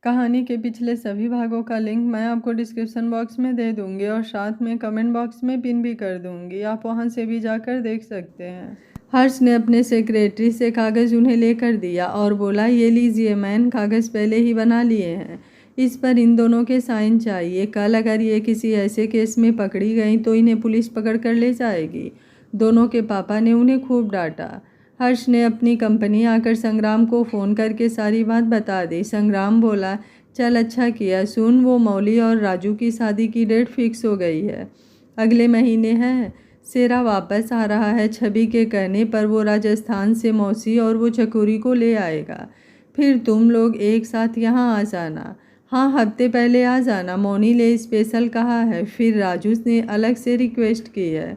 कहानी के पिछले सभी भागों का लिंक मैं आपको डिस्क्रिप्शन बॉक्स में दे दूंगी और साथ में कमेंट बॉक्स में पिन भी कर दूंगी, आप वहां से भी जाकर देख सकते हैं। हर्ष ने अपने सेक्रेटरी से कागज़ उन्हें लेकर दिया और बोला, ये लीजिए, मैंने कागज़ पहले ही बना लिए हैं, इस पर इन दोनों के साइन चाहिए। कल अगर ये किसी ऐसे केस में पकड़ी गई तो इन्हें पुलिस पकड़ कर ले जाएगी। दोनों के पापा ने उन्हें खूब डांटा। हर्ष ने अपनी कंपनी आकर संग्राम को फ़ोन करके सारी बात बता दी। संग्राम बोला, चल अच्छा किया, सुन, वो मौली और राजू की शादी की डेट फिक्स हो गई है, अगले महीने है। सेरा वापस आ रहा है, छवि के कहने पर वो राजस्थान से मौसी और वो चकोरी को ले आएगा। फिर तुम लोग एक साथ यहाँ आ जाना। हाँ, हफ्ते पहले आ जाना, मौनी ने स्पेशल कहा है। फिर राजू ने अलग से रिक्वेस्ट की है।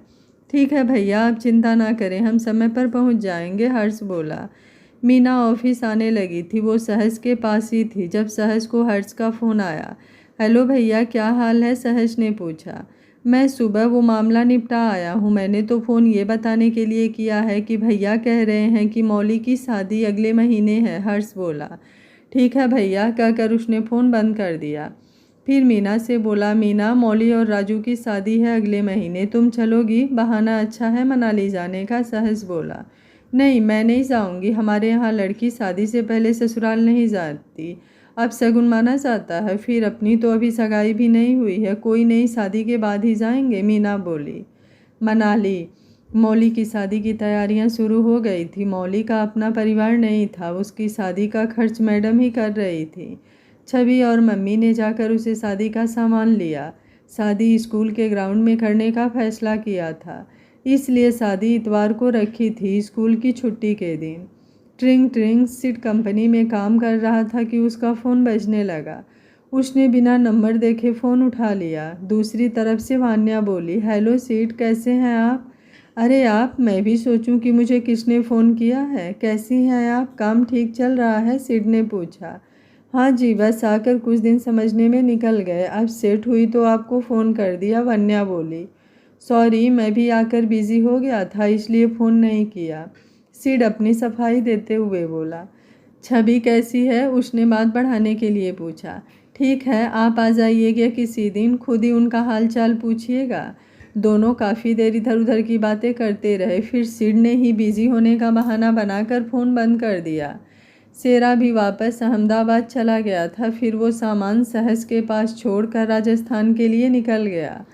ठीक है भैया, आप चिंता ना करें, हम समय पर पहुंच जाएंगे, हर्ष बोला। मीना ऑफिस आने लगी थी, वो सहज के पास ही थी जब सहज को हर्ष का फ़ोन आया। हेलो भैया, क्या हाल है, सहज ने पूछा। मैं सुबह वो मामला निपटा आया हूँ, मैंने तो फ़ोन ये बताने के लिए किया है कि भैया कह रहे हैं कि मौली की शादी अगले महीने है, हर्ष बोला। ठीक है भैया, कहकर उसने फ़ोन बंद कर दिया। फिर मीना से बोला, मीना, मौली और राजू की शादी है अगले महीने, तुम चलोगी? बहाना अच्छा है मनाली जाने का, सहज बोला। नहीं, मैं नहीं जाऊंगी, हमारे यहाँ लड़की शादी से पहले ससुराल नहीं जाती, अब शगुन माना जाता है। फिर अपनी तो अभी सगाई भी नहीं हुई है, कोई नहीं, शादी के बाद ही जाएंगे, मीना बोली। मनाली। मौली की शादी की तैयारियां शुरू हो गई थी। मौली का अपना परिवार नहीं था, उसकी शादी का खर्च मैडम ही कर रही थी। छवि और मम्मी ने जाकर उसे शादी का सामान लिया। शादी स्कूल के ग्राउंड में करने का फैसला किया था, इसलिए शादी इतवार को रखी थी, स्कूल की छुट्टी के दिन। ट्रिंग ट्रिंग, सिड कंपनी में काम कर रहा था कि उसका फ़ोन बजने लगा। उसने बिना नंबर देखे फ़ोन उठा लिया। दूसरी तरफ से वान्या बोली, हेलो सिड, कैसे हैं आप? अरे आप, मैं भी सोचूं कि मुझे किसने फ़ोन किया है। कैसी हैं आप, काम ठीक चल रहा है, सिड ने पूछा। हाँ जी, बस आकर कुछ दिन समझने में निकल गए, अब सेट हुई तो आपको फ़ोन कर दिया, वन्या बोली। सॉरी, मैं भी आकर बिज़ी हो गया था, इसलिए फ़ोन नहीं किया, सिड अपनी सफाई देते हुए बोला। छवि कैसी है, उसने बात बढ़ाने के लिए पूछा। ठीक है, आप आ जाइएगा किसी दिन, खुद ही उनका हाल चाल पूछिएगा। दोनों काफ़ी देर इधर उधर की बातें करते रहे, फिर सिड ने ही बिजी होने का बहाना बनाकर फ़ोन बंद कर दिया। सेरा भी वापस अहमदाबाद चला गया था, फिर वो सामान सहज के पास छोड़कर राजस्थान के लिए निकल गया।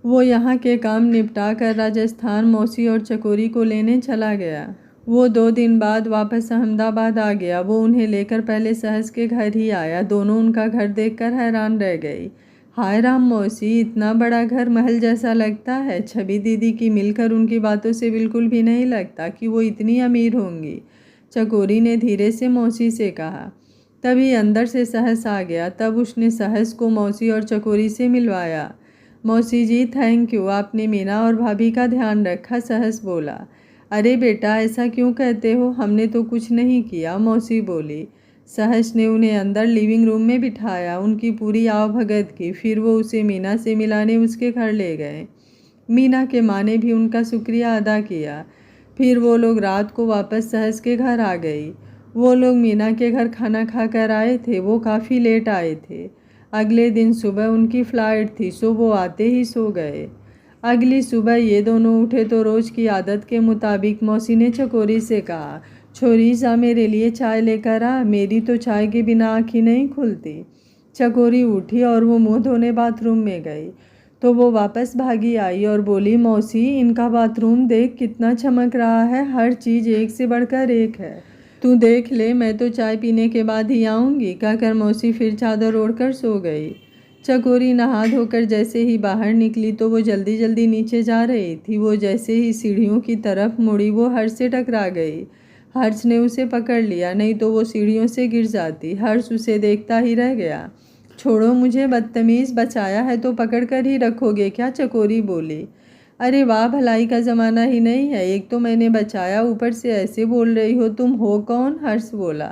वो यहाँ के काम निपटा कर राजस्थान मौसी और चकोरी को लेने चला गया। वो 2 दिन बाद वापस अहमदाबाद आ गया। वो उन्हें लेकर पहले सहज के घर ही आया। दोनों उनका घर देखकर हैरान रह गई। हाय राम मौसी, इतना बड़ा घर, महल जैसा लगता है। छवि दीदी की मिलकर उनकी बातों से बिल्कुल भी नहीं लगता कि वो इतनी अमीर होंगी, चकोरी ने धीरे से मौसी से कहा। तभी अंदर से सहस आ गया, तब उसने सहस को मौसी और चकोरी से मिलवाया। मौसी जी, थैंक यू, आपने मीना और भाभी का ध्यान रखा, सहस बोला। अरे बेटा, ऐसा क्यों कहते हो, हमने तो कुछ नहीं किया, मौसी बोली। सहस ने उन्हें अंदर लिविंग रूम में बिठाया, उनकी पूरी आवभगत की, फिर वो उसे मीना से मिलाने उसके घर ले गए। मीना के माँ ने भी उनका शुक्रिया अदा किया। फिर वो लोग रात को वापस सहस के घर आ गई। वो लोग मीना के घर खाना खा कर आए थे, वो काफ़ी लेट आए थे। अगले दिन सुबह उनकी फ़्लाइट थी, सो वो आते ही सो गए। अगली सुबह ये दोनों उठे तो रोज़ की आदत के मुताबिक मौसी ने चकोरी से कहा, छोरी जा मेरे लिए चाय लेकर आ, मेरी तो चाय के बिना आँख ही नहीं खुलती। चकोरी उठी और वो मुँह धोने बाथरूम में गई तो वो वापस भागी आई और बोली, मौसी, इनका बाथरूम देख कितना चमक रहा है, हर चीज़ एक से बढ़कर एक है, तू देख ले, मैं तो चाय पीने के बाद ही आऊँगी, कहकर मौसी फिर चादर ओढ़कर सो गई। चकोरी नहा धोकर जैसे ही बाहर निकली तो वो जल्दी जल्दी नीचे जा रही थी। वो जैसे ही सीढ़ियों की तरफ मुड़ी वो हर्ष से टकरा गई। हर्ष ने उसे पकड़ लिया, नहीं तो वो सीढ़ियों से गिर जाती। हर्ष उसे देखता ही रह गया। छोड़ो मुझे, बदतमीज़, बचाया है तो पकड़ कर ही रखोगे क्या, चकोरी बोली। अरे वाह, भलाई का ज़माना ही नहीं है, एक तो मैंने बचाया, ऊपर से ऐसे बोल रही हो, तुम हो कौन, हर्ष बोला।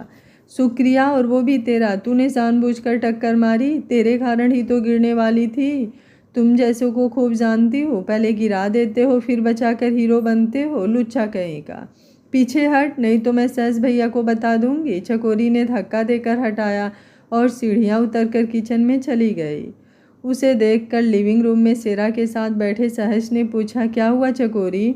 शुक्रिया, और वो भी तेरा, तूने जानबूझकर टक्कर मारी, तेरे कारण ही तो गिरने वाली थी। तुम जैसों को खूब जानती हो, पहले गिरा देते हो फिर बचाकर हीरो बनते हो, लुच्चा कहीं का। पीछे हट, नहीं तो मैं सहज भैया को बता दूंगी, चकोरी ने धक्का देकर हटाया और सीढ़ियाँ उतरकर किचन में चली गई। उसे देखकर लिविंग रूम में सेरा के साथ बैठे सहस ने पूछा, क्या हुआ चकोरी?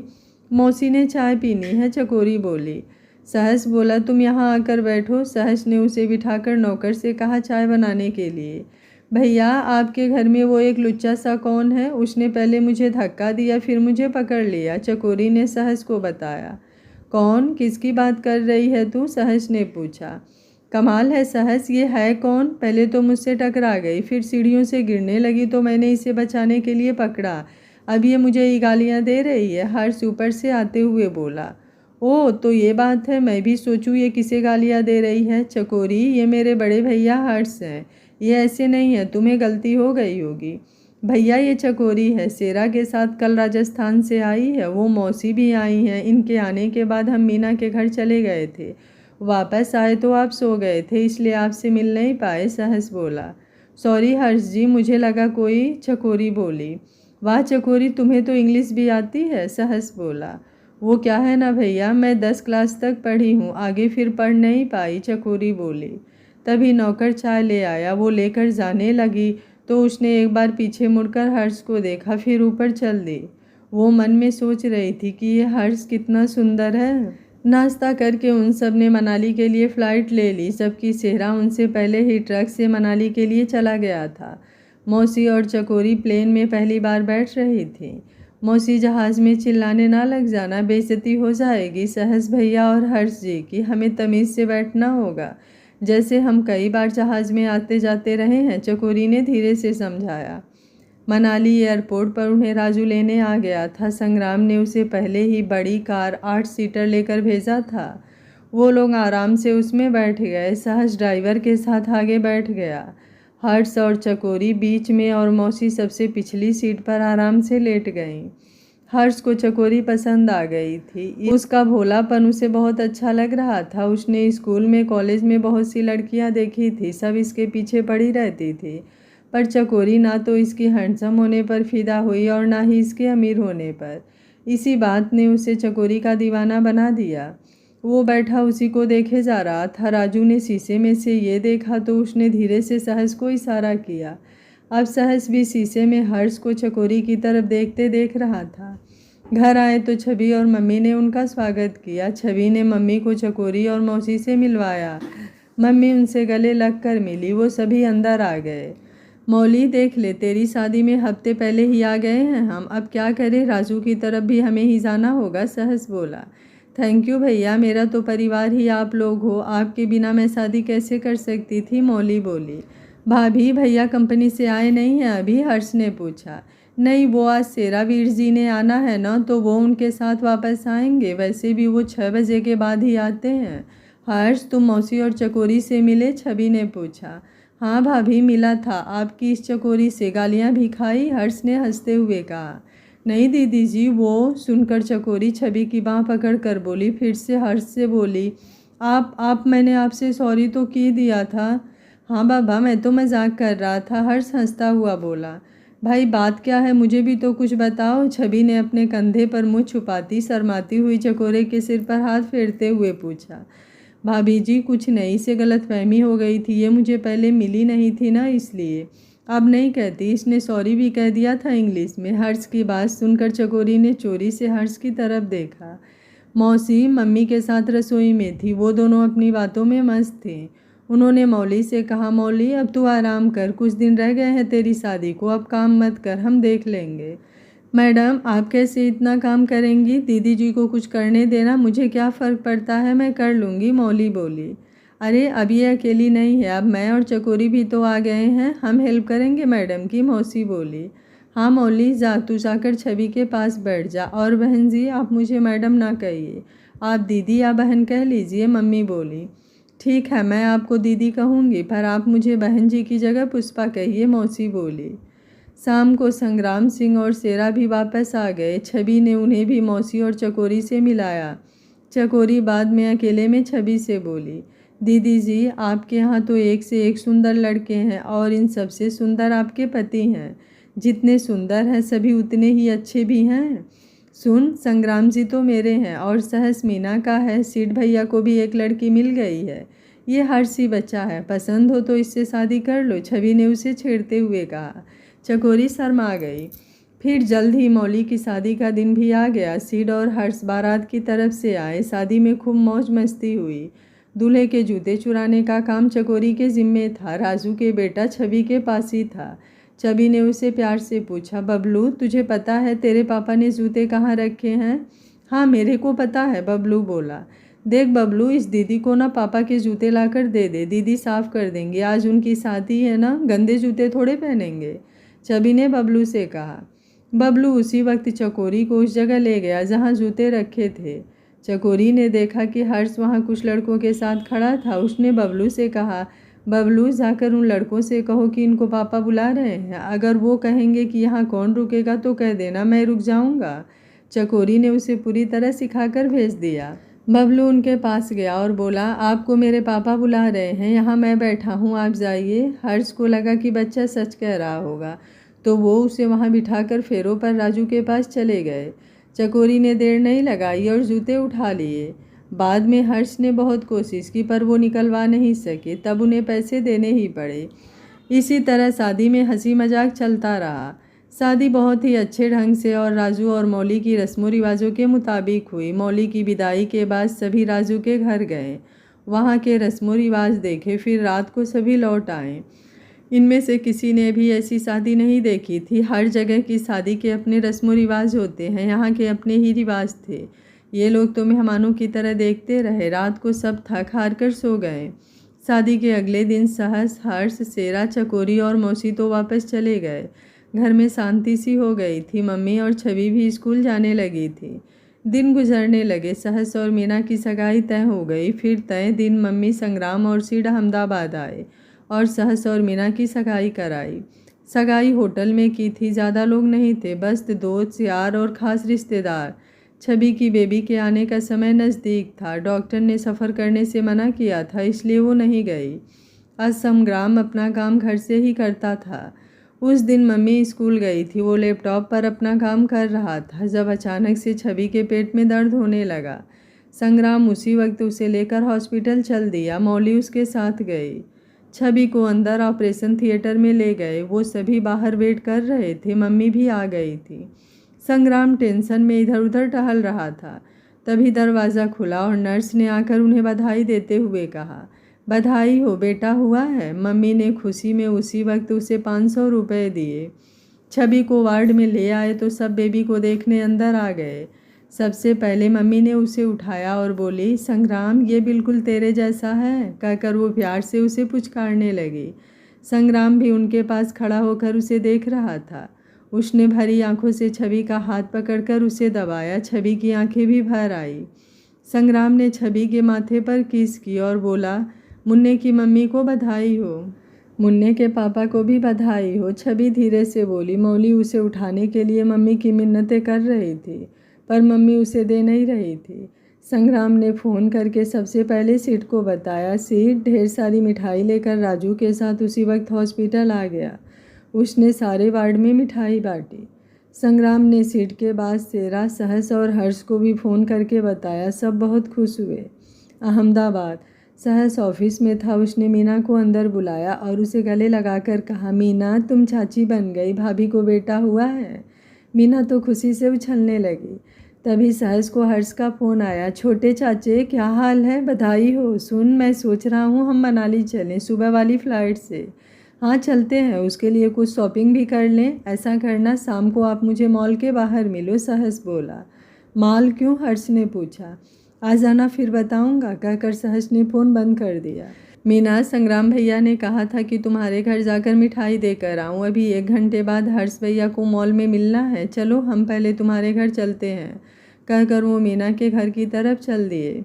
मौसी ने चाय पीनी है, चकोरी बोली। सहस बोला, तुम यहाँ आकर बैठो। सहस ने उसे बिठाकर नौकर से कहा चाय बनाने के लिए। भैया, आपके घर में वो एक लुच्चा सा कौन है? उसने पहले मुझे धक्का दिया, फिर मुझे पकड़ लिया, चकोरी ने सहस को बताया। कौन? किसकी बात कर रही है तू? सहस ने पूछा। कमाल है सहस, ये है कौन? पहले तो मुझसे टकरा गई, फिर सीढ़ियों से गिरने लगी तो मैंने इसे बचाने के लिए पकड़ा। अब ये मुझे ही गालियाँ दे रही है, हर्ष ऊपर से आते हुए बोला। ओह, तो ये बात है, मैं भी सोचूं ये किसे गालियाँ दे रही है। चकोरी, ये मेरे बड़े भैया हर्ष हैं, ये ऐसे नहीं है, तुम्हें गलती हो गई होगी। भैया, ये चकोरी है, सेरा के साथ कल राजस्थान से आई है, वो मौसी भी आई हैं। इनके आने के बाद हम मीना के घर चले गए थे, वापस आए तो आप सो गए थे, इसलिए आपसे मिल नहीं पाए, सहस बोला। सॉरी हर्ष जी, मुझे लगा कोई। चकोरी बोली। वाह चकोरी, तुम्हें तो इंग्लिश भी आती है, सहस बोला। वो क्या है ना भैया, मैं 10 क्लास तक पढ़ी हूँ, आगे फिर पढ़ नहीं पाई, चकोरी बोली। तभी नौकर चाय ले आया, वो लेकर जाने लगी तो उसने एक बार पीछे मुड़कर हर्ष को देखा, फिर ऊपर चल दी। वो मन में सोच रही थी कि ये हर्ष कितना सुंदर है। नाश्ता करके उन सब ने मनाली के लिए फ़्लाइट ले ली, जबकि सेहरा उनसे पहले ही ट्रक से मनाली के लिए चला गया था। मौसी और चकोरी प्लेन में पहली बार बैठ रही थी। मौसी, जहाज़ में चिल्लाने ना लग जाना, बेइज्जती हो जाएगी सहस भैया और हर्ष जी की, हमें तमीज़ से बैठना होगा, जैसे हम कई बार जहाज़ में आते जाते रहे हैं, चकोरी ने धीरे से समझाया। मनाली एयरपोर्ट पर उन्हें राजू लेने आ गया था। संग्राम ने उसे पहले ही बड़ी कार 8 सीटर लेकर भेजा था। वो लोग आराम से उसमें बैठ गए। सहस ड्राइवर के साथ आगे बैठ गया, हर्ष और चकोरी बीच में और मौसी सबसे पिछली सीट पर आराम से लेट गईं। हर्ष को चकोरी पसंद आ गई थी, उसका भोलापन उसे बहुत अच्छा लग रहा था। उसने स्कूल में, कॉलेज में बहुत सी लड़कियां देखी थी, सब इसके पीछे पड़ी रहती थी, पर चकोरी ना तो इसकी हैंडसम होने पर फिदा हुई और ना ही इसके अमीर होने पर। इसी बात ने उसे चकोरी का दीवाना बना दिया। वो बैठा उसी को देखे जा रहा था। राजू ने शीशे में से ये देखा तो उसने धीरे से सहस को इशारा किया। अब सहस भी शीशे में हर्ष को चकोरी की तरफ देखते देख रहा था। घर आए तो छवि और मम्मी ने उनका स्वागत किया। छवि ने मम्मी को चकोरी और मौसी से मिलवाया। मम्मी उनसे गले लग कर मिली। वो सभी अंदर आ गए। मौली, देख ले, तेरी शादी में हफ्ते पहले ही आ गए हैं हम, अब क्या करें, राजू की तरफ भी हमें ही जाना होगा, सहस बोला। थैंक यू भैया, मेरा तो परिवार ही आप लोग हो, आपके बिना मैं शादी कैसे कर सकती थी, मौली बोली। भाभी, भैया कंपनी से आए नहीं हैं अभी, हर्ष ने पूछा। नहीं, वो आज सेरा वीर जी ने आना है ना, तो वो उनके साथ वापस आएंगे, वैसे भी वो 6 बजे के बाद ही आते हैं। हर्ष, तुम मौसी और चकोरी से मिले, छवि ने पूछा। हाँ भाभी, मिला था, आपकी इस चकोरी से गालियाँ भी खाई, हर्ष ने हंसते हुए कहा। नहीं दीदी जी, वो सुनकर चकोरी छवि की बाँह पकड़ कर बोली। फिर से हर्ष से बोली, आप मैंने आपसे सॉरी तो की दिया था। हाँ बाबा, मैं तो मजाक कर रहा था, हर्ष हंसता हुआ बोला। भाई बात क्या है, मुझे भी तो कुछ बताओ, छवि ने अपने कंधे पर मुँह छुपाती शर्माती हुई चकोरे के सिर पर हाथ फेरते हुए पूछा। भाभी जी, कुछ नहीं, से गलतफहमी हो गई थी, ये मुझे पहले मिली नहीं थी ना, इसलिए। अब नहीं कहती, इसने सॉरी भी कह दिया था इंग्लिश में। हर्ष की बात सुनकर चकोरी ने चोरी से हर्ष की तरफ देखा। मौसी मम्मी के साथ रसोई में थी, वो दोनों अपनी बातों में मस्त थे। उन्होंने मौली से कहा, मौली अब तू आराम कर, कुछ दिन रह गए हैं तेरी शादी को, अब काम मत कर, हम देख लेंगे। मैडम, आप कैसे इतना काम करेंगी, दीदी जी को कुछ करने देना, मुझे क्या फ़र्क पड़ता है, मैं कर लूँगी, मौली बोली। अरे अब ये अकेली नहीं है, अब मैं और चकोरी भी तो आ गए हैं, हम हेल्प करेंगे मैडम की, मौसी बोली। हाँ मौली, जा तू जाकर छवि के पास बैठ जा, और बहन जी आप मुझे मैडम ना कहिए, आप दीदी या बहन कह लीजिए, मम्मी बोली। ठीक है, मैं आपको दीदी कहूँगी, पर आप मुझे बहन जी की जगह पुष्पा कहिए, मौसी बोली। शाम को संग्राम सिंह और सेरा भी वापस आ गए। छवि ने उन्हें भी मौसी और चकोरी से मिलाया। चकोरी बाद में अकेले में छवि से बोली, दीदी जी आपके यहाँ तो एक से एक सुंदर लड़के हैं, और इन सबसे सुंदर आपके पति हैं। जितने सुंदर हैं सभी उतने ही अच्छे भी हैं। सुन, संग्राम जी तो मेरे हैं, और सहस मीना का है, सीठ भैया को भी एक लड़की मिल गई है। ये हर्ष ही बच्चा है, पसंद हो तो इससे शादी कर लो, छवि ने उसे छेड़ते हुए कहा। चकोरी शर्मा गई। फिर जल्द ही मौली की शादी का दिन भी आ गया। सिड और हर्ष बारात की तरफ से आए। शादी में खूब मौज मस्ती हुई। दूल्हे के जूते चुराने का काम चकोरी के जिम्मे था। राजू के बेटा छवि के पास ही था। छवि ने उसे प्यार से पूछा, बबलू तुझे पता है तेरे पापा ने जूते कहाँ रखे हैं? हाँ मेरे को पता है, बबलू बोला। देख बबलू, इस दीदी को ना पापा के जूते लाकर दे दे, दीदी साफ कर देंगे, आज उनकी शादी है ना, गंदे जूते थोड़े पहनेंगे, छवि ने बबलू से कहा। बबलू उसी वक्त चकोरी को उस जगह ले गया जहाँ जूते रखे थे। चकोरी ने देखा कि हर्ष वहाँ कुछ लड़कों के साथ खड़ा था। उसने बबलू से कहा, बबलू जाकर उन लड़कों से कहो कि इनको पापा बुला रहे हैं, अगर वो कहेंगे कि यहाँ कौन रुकेगा तो कह देना मैं रुक जाऊँगा। चकोरी ने उसे पूरी तरह सिखाकर भेज दिया। बबलू उनके पास गया और बोला, आपको मेरे पापा बुला रहे हैं, यहाँ मैं बैठा हूँ, आप जाइए। हर्ष को लगा कि बच्चा सच कह रहा होगा, तो वो उसे वहाँ बिठाकर फेरों पर राजू के पास चले गए। चकोरी ने देर नहीं लगाई और जूते उठा लिए। बाद में हर्ष ने बहुत कोशिश की पर वो निकलवा नहीं सके, तब उन्हें पैसे देने ही पड़े। इसी तरह शादी में हंसी मजाक चलता रहा। शादी बहुत ही अच्छे ढंग से और राजू और मौली की रस्मों रिवाजों के मुताबिक हुई। मौली की विदाई के बाद सभी राजू के घर गए, वहाँ के रस्मों रिवाज देखे, फिर रात को सभी लौट आए। इनमें से किसी ने भी ऐसी शादी नहीं देखी थी। हर जगह की शादी के अपने रस्मों रिवाज होते हैं, यहाँ के अपने ही रिवाज थे। ये लोग तो मेहमानों की तरह देखते रहे। रात को सब थक हार कर सो गए। शादी के अगले दिन सहस, हर्ष, शेरा, चकोरी और मौसी तो वापस चले गए। घर में शांति सी हो गई थी। मम्मी और छवि भी स्कूल जाने लगी थी। दिन गुजरने लगे। सहस और मीना की सगाई तय हो गई। फिर तय दिन मम्मी, संग्राम और सिड अहमदाबाद आए और सहस और मीना की सगाई कराई। सगाई होटल में की थी, ज़्यादा लोग नहीं थे, बस दोस्त यार और ख़ास रिश्तेदार। छवि की बेबी के आने का समय नज़दीक था। डॉक्टर ने सफ़र करने से मना किया था, इसलिए वो नहीं गई। आज संग्राम अपना काम घर से ही करता था। उस दिन मम्मी स्कूल गई थी। वो लैपटॉप पर अपना काम कर रहा था जब अचानक से छवि के पेट में दर्द होने लगा। संग्राम उसी वक्त उसे लेकर हॉस्पिटल चल दिया। मौली उसके साथ गई। छवि को अंदर ऑपरेशन थिएटर में ले गए। वो सभी बाहर वेट कर रहे थे। मम्मी भी आ गई थी। संग्राम टेंशन में इधर उधर टहल रहा था। तभी दरवाज़ा खुला और नर्स ने आकर उन्हें बधाई देते हुए कहा, बधाई हो बेटा, हुआ है। मम्मी ने खुशी में उसी वक्त उसे 500 रुपये दिए। छवि को वार्ड में ले आए तो सब बेबी को देखने अंदर आ गए। सबसे पहले मम्मी ने उसे उठाया और बोली, संग्राम ये बिल्कुल तेरे जैसा है, कहकर वो प्यार से उसे पुचकारने लगी। संग्राम भी उनके पास खड़ा होकर उसे देख रहा था। उसने भरी आंखों से छवि का हाथ पकड़कर उसे दबाया। छवि की आंखें भी भर आई। संग्राम ने छवि के माथे पर किस की और बोला, मुन्ने की मम्मी को बधाई हो। मुन्ने के पापा को भी बधाई हो। छवि धीरे से बोली। मौली उसे उठाने के लिए मम्मी की मिन्नतें कर रही थी, पर मम्मी उसे दे नहीं रही थी। संग्राम ने फ़ोन करके सबसे पहले सीट को बताया। सीट ढेर सारी मिठाई लेकर राजू के साथ उसी वक्त हॉस्पिटल आ गया। उसने सारे वार्ड में मिठाई बांटी। संग्राम ने सीट के बाद शेरा, सहस और हर्ष को भी फ़ोन करके बताया। सब बहुत खुश हुए। अहमदाबाद सहस ऑफिस में था। उसने मीना को अंदर बुलाया और उसे गले लगाकर कहा, मीना तुम चाची बन गई, भाभी को बेटा हुआ है। मीना तो खुशी से उछलने लगी। तभी सहस को हर्ष का फ़ोन आया, छोटे चाचे क्या हाल है, बधाई हो। सुन मैं सोच रहा हूँ हम मनाली चलें सुबह वाली फ़्लाइट से। हाँ चलते हैं, उसके लिए कुछ शॉपिंग भी कर लें। ऐसा करना शाम को आप मुझे मॉल के बाहर मिलो। सहस बोला। मॉल क्यों, हर्ष ने पूछा। आ जाना फिर बताऊंगा, कहकर सहस ने फ़ोन बंद कर दिया। मीना, संग्राम भैया ने कहा था कि तुम्हारे घर जाकर मिठाई देकर आऊँ। अभी 1 घंटे बाद हर्ष भैया को मॉल में मिलना है, चलो हम पहले तुम्हारे घर चलते हैं, कहकर वो मीना के घर की तरफ चल दिए।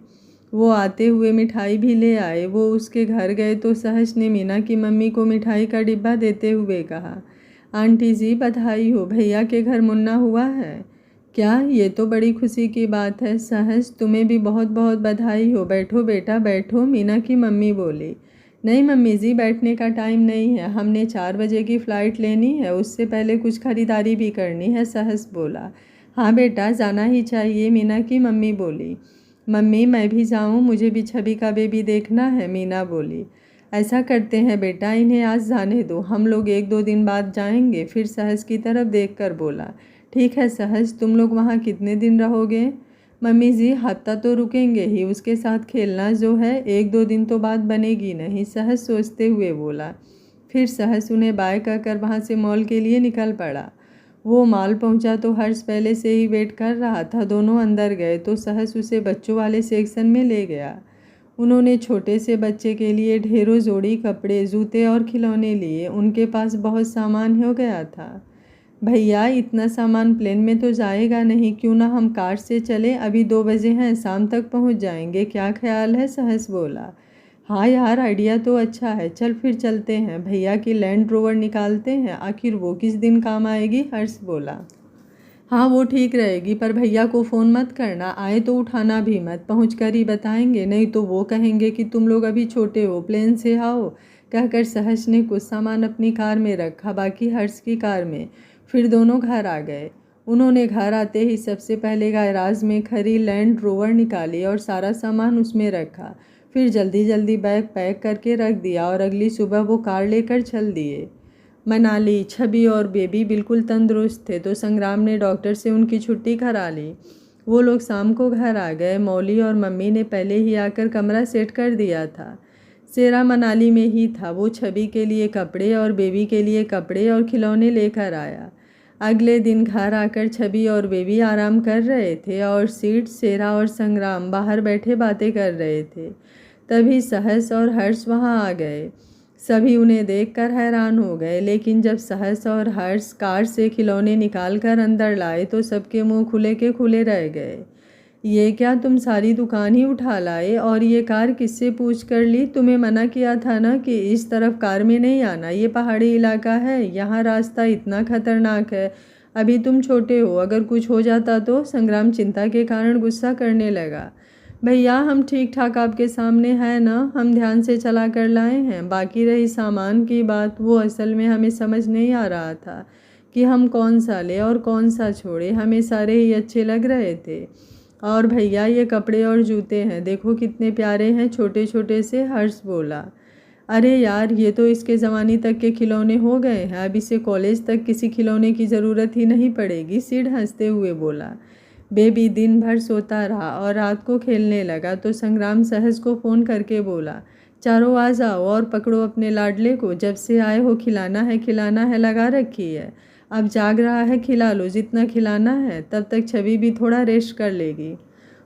वो आते हुए मिठाई भी ले आए। वो उसके घर गए तो सहस ने मीना की मम्मी को मिठाई का डिब्बा देते हुए कहा, आंटी जी बधाई हो, भैया के घर मुन्ना हुआ है। क्या, ये तो बड़ी खुशी की बात है। सहस तुम्हें भी बहुत बहुत बधाई हो। बैठो बेटा बैठो, मीना की मम्मी बोली। नहीं मम्मी जी, बैठने का टाइम नहीं है, हमने 4 बजे की फ़्लाइट लेनी है, उससे पहले कुछ खरीदारी भी करनी है। सहस बोला। हाँ बेटा जाना ही चाहिए, मीना की मम्मी बोली। मम्मी मैं भी जाऊँ, मुझे भी छवि का बेबी देखना है, मीना बोली। ऐसा करते हैं बेटा, इन्हें आज जाने दो, हम लोग 1-2 दिन बाद जाएंगे। फिर सहज की तरफ देखकर बोला, ठीक है सहज, तुम लोग वहाँ कितने दिन रहोगे? मम्मी जी हफ्ता तो रुकेंगे ही, उसके साथ खेलना जो है 1-2 दिन तो बात बनेगी नहीं, सहज सोचते हुए बोला। फिर सहज उन्हें बाय कहकर वहाँ से मॉल के लिए निकल पड़ा। वो मॉल पहुंचा तो हर्ष पहले से ही वेट कर रहा था। दोनों अंदर गए तो सहस उसे बच्चों वाले सेक्शन में ले गया। उन्होंने छोटे से बच्चे के लिए ढेरों जोड़ी कपड़े, जूते और खिलौने लिए। उनके पास बहुत सामान हो गया था। भैया इतना सामान प्लेन में तो जाएगा नहीं, क्यों ना हम कार से चले, अभी 2 बजे हैं, शाम तक पहुंच जाएंगे, क्या ख्याल है? सहस बोला। हाँ यार, आइडिया तो अच्छा है, चल फिर चलते हैं। भैया की लैंड रोवर निकालते हैं, आखिर वो किस दिन काम आएगी? हर्ष बोला। हाँ वो ठीक रहेगी, पर भैया को फ़ोन मत करना, आए तो उठाना भी मत, पहुँच कर ही बताएंगे, नहीं तो वो कहेंगे कि तुम लोग अभी छोटे हो, प्लेन से आओ। कहकर सहज ने कुछ सामान अपनी कार में रखा, बाकी हर्ष की कार में। फिर दोनों घर आ गए। उन्होंने घर आते ही सबसे पहले गैराज में खड़ी लैंड रोवर निकाली और सारा सामान उसमें रखा। फिर जल्दी जल्दी बैग पैक करके रख दिया और अगली सुबह वो कार लेकर चल दिए। मनाली, छवि और बेबी बिल्कुल तंदुरुस्त थे तो संग्राम ने डॉक्टर से उनकी छुट्टी करा ली। वो लोग शाम को घर आ गए। मौली और मम्मी ने पहले ही आकर कमरा सेट कर दिया था। सेरा मनाली में ही था। वो छवि के लिए कपड़े और बेबी के लिए कपड़े और खिलौने लेकर आया। अगले दिन घर आकर छवि और बेबी आराम कर रहे थे और सीट, सेरा और संग्राम बाहर बैठे बातें कर रहे थे। तभी सहस और हर्ष वहाँ आ गए। सभी उन्हें देखकर हैरान हो गए, लेकिन जब सहस और हर्ष कार से खिलौने निकाल कर अंदर लाए तो सबके मुंह खुले के खुले रह गए। ये क्या, तुम सारी दुकान ही उठा लाए? और ये कार किससे पूछ कर ली? तुम्हें मना किया था ना कि इस तरफ कार में नहीं आना, ये पहाड़ी इलाका है, यहाँ रास्ता इतना खतरनाक है। अभी तुम छोटे हो, अगर कुछ हो जाता तो? संग्राम चिंता के कारण गुस्सा करने लगा। भैया हम ठीक ठाक आपके सामने हैं ना, हम ध्यान से चला कर लाए हैं। बाकी रही सामान की बात, वो असल में हमें समझ नहीं आ रहा था कि हम कौन सा ले और कौन सा छोड़े, हमें सारे ही अच्छे लग रहे थे। और भैया ये कपड़े और जूते हैं, देखो कितने प्यारे हैं, छोटे छोटे से। हर्ष बोला। अरे यार, ये तो इसके ज़माने तक के खिलौने हो गए हैं, अब इसे कॉलेज तक किसी खिलौने की ज़रूरत ही नहीं पड़ेगी। सिड हंसते हुए बोला। बेबी दिन भर सोता रहा और रात को खेलने लगा तो संग्राम सहज को फ़ोन करके बोला, चारों आ जाओ और पकड़ो अपने लाडले को, जब से आए हो खिलाना है लगा रखी है। अब जाग रहा है, खिला लो जितना खिलाना है, तब तक छवि भी थोड़ा रेस्ट कर लेगी।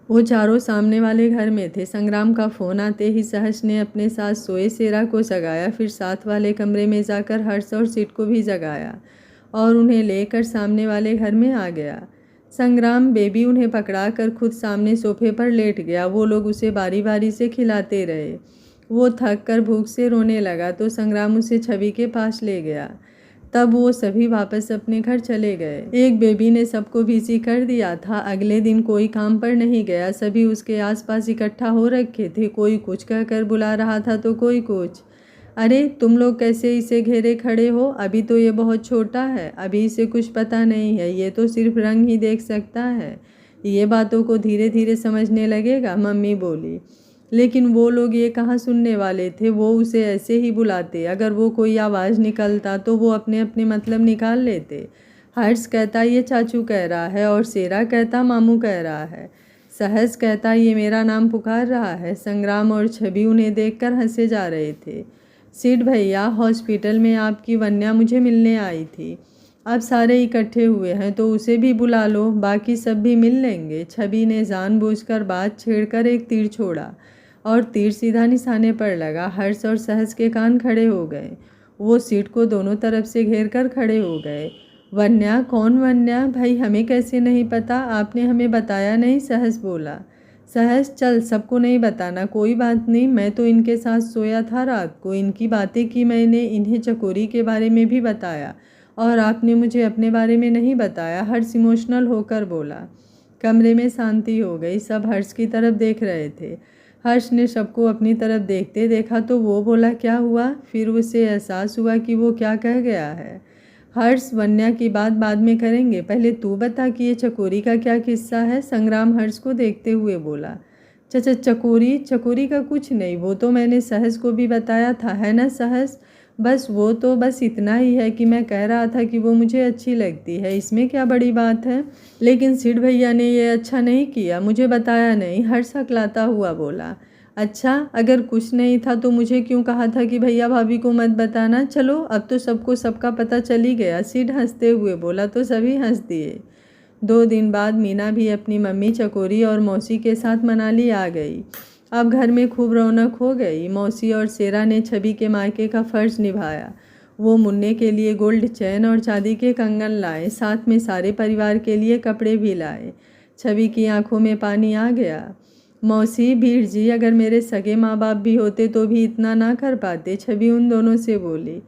वो चारों सामने वाले घर में थे। संग्राम का फ़ोन आते ही सहज ने अपने साथ सोए सेरा को जगाया, फिर साथ वाले कमरे में जाकर हर्ष और सीट को भी जगाया और उन्हें लेकर सामने वाले घर में आ गया। संग्राम बेबी उन्हें पकड़ा कर खुद सामने सोफे पर लेट गया। वो लोग उसे बारी बारी से खिलाते रहे। वो थक कर भूख से रोने लगा तो संग्राम उसे छवि के पास ले गया। तब वो सभी वापस अपने घर चले गए। एक बेबी ने सबको बिजी कर दिया था। अगले दिन कोई काम पर नहीं गया। सभी उसके आसपास इकट्ठा हो रखे थे। कोई कुछ कहकर बुला रहा था तो कोई कुछ। अरे तुम लोग कैसे इसे घेरे खड़े हो? अभी तो ये बहुत छोटा है, अभी इसे कुछ पता नहीं है, ये तो सिर्फ रंग ही देख सकता है, ये बातों को धीरे धीरे समझने लगेगा, मम्मी बोली। लेकिन वो लोग ये कहाँ सुनने वाले थे। वो उसे ऐसे ही बुलाते। अगर वो कोई आवाज़ निकलता तो वो अपने अपने मतलब निकाल लेते। हर्ष कहता ये चाचू कह रहा है और सेरा कहता मामू कह रहा है। सहज कहता ये मेरा नाम पुकार रहा है। संग्राम और छवि उन्हें देखकर हंसे जा रहे थे। सिड भैया, हॉस्पिटल में आपकी वन्या मुझे मिलने आई थी। अब सारे इकट्ठे हुए हैं तो उसे भी बुला लो, बाकी सब भी मिल लेंगे। छवि ने जानबूझकर बात छेड़कर एक तीर छोड़ा और तीर सीधा निशाने पर लगा। हर्ष और सहज के कान खड़े हो गए। वो सीट को दोनों तरफ से घेर कर खड़े हो गए। वन्या? कौन वन्या? भाई हमें कैसे नहीं पता, आपने हमें बताया नहीं, सहज बोला। सहज चल, सबको नहीं बताना, कोई बात नहीं, मैं तो इनके साथ सोया था रात को, इनकी बातें की मैंने, इन्हें चकोरी के बारे में भी बताया और आपने मुझे अपने बारे में नहीं बताया। हर्ष इमोशनल होकर बोला। कमरे में शांति हो गई। सब हर्ष की तरफ देख रहे थे। हर्ष ने सबको अपनी तरफ देखते देखा तो वो बोला, क्या हुआ? फिर उसे एहसास हुआ कि वो क्या कह गया है। हर्ष, वन्या की बात बाद में करेंगे, पहले तू बता कि ये चकोरी का क्या किस्सा है। संग्राम हर्ष को देखते हुए बोला। चाचा चकोरी चकोरी का कुछ नहीं, वो तो मैंने सहस को भी बताया था, है ना सहस? बस वो तो बस इतना ही है कि मैं कह रहा था कि वो मुझे अच्छी लगती है, इसमें क्या बड़ी बात है। लेकिन सिड भैया ने ये अच्छा नहीं किया, मुझे बताया नहीं, हर्ष हकलाता हुआ बोला। अच्छा, अगर कुछ नहीं था तो मुझे क्यों कहा था कि भैया भाभी को मत बताना? चलो अब तो सबको सबका पता चल ही गया, सिड हंसते हुए बोला तो सभी हंस दिए। 2 दिन बाद मीना भी अपनी मम्मी चकोरी और मौसी के साथ मनाली आ गई। अब घर में खूब रौनक हो गई। मौसी और शेरा ने छवि के मायके का फ़र्ज निभाया। वो मुन्ने के लिए गोल्ड चैन और चांदी के कंगन लाए, साथ में सारे परिवार के लिए कपड़े भी लाए। छवि की आंखों में पानी आ गया। मौसी, भीड़ जी, अगर मेरे सगे माँ बाप भी होते तो भी इतना ना कर पाते, छवि उन दोनों से बोली।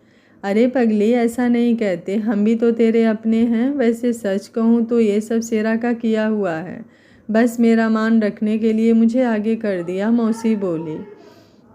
अरे पगली, ऐसा नहीं कहते, हम भी तो तेरे अपने हैं। वैसे सच कहूँ तो ये सब शेरा का किया हुआ है, बस मेरा मान रखने के लिए मुझे आगे कर दिया, मौसी बोली।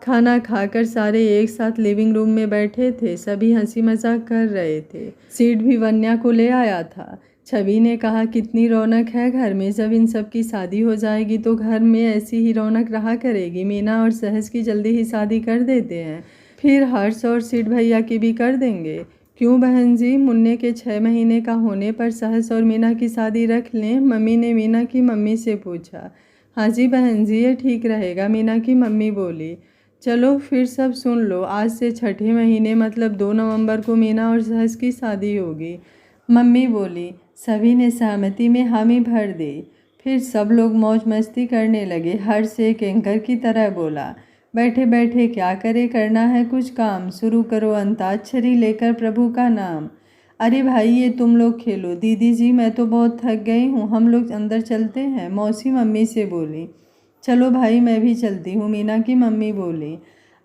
खाना खाकर सारे एक साथ लिविंग रूम में बैठे थे, सभी हंसी मजाक कर रहे थे। सीट भी वन्या को ले आया था। छवि ने कहा, कितनी रौनक है घर में, जब इन सब की शादी हो जाएगी तो घर में ऐसी ही रौनक रहा करेगी। मीना और सहज की जल्दी ही शादी कर देते हैं, फिर हर्ष और सिड भैया की भी कर देंगे। क्यों बहन जी, मुन्ने के 6 महीने का होने पर सहस और मीना की शादी रख लें? मम्मी ने मीना की मम्मी से पूछा। हाँ जी बहन जी, ये ठीक रहेगा, मीना की मम्मी बोली। चलो फिर सब सुन लो, आज से 6ठे महीने मतलब 2 नवंबर को मीना और सहस की शादी होगी, मम्मी बोली। सभी ने सहमति में हामी भर दी। फिर सब लोग मौज मस्ती करने लगे। हर्ष एक एंकर की तरह बोला, बैठे बैठे क्या करे, करना है कुछ काम, शुरू करो अंताक्षरी लेकर प्रभु का नाम। अरे भाई, ये तुम लोग खेलो। दीदी जी, मैं तो बहुत थक गई हूँ, हम लोग अंदर चलते हैं, मौसी मम्मी से बोली। चलो भाई, मैं भी चलती हूँ, मीना की मम्मी बोली।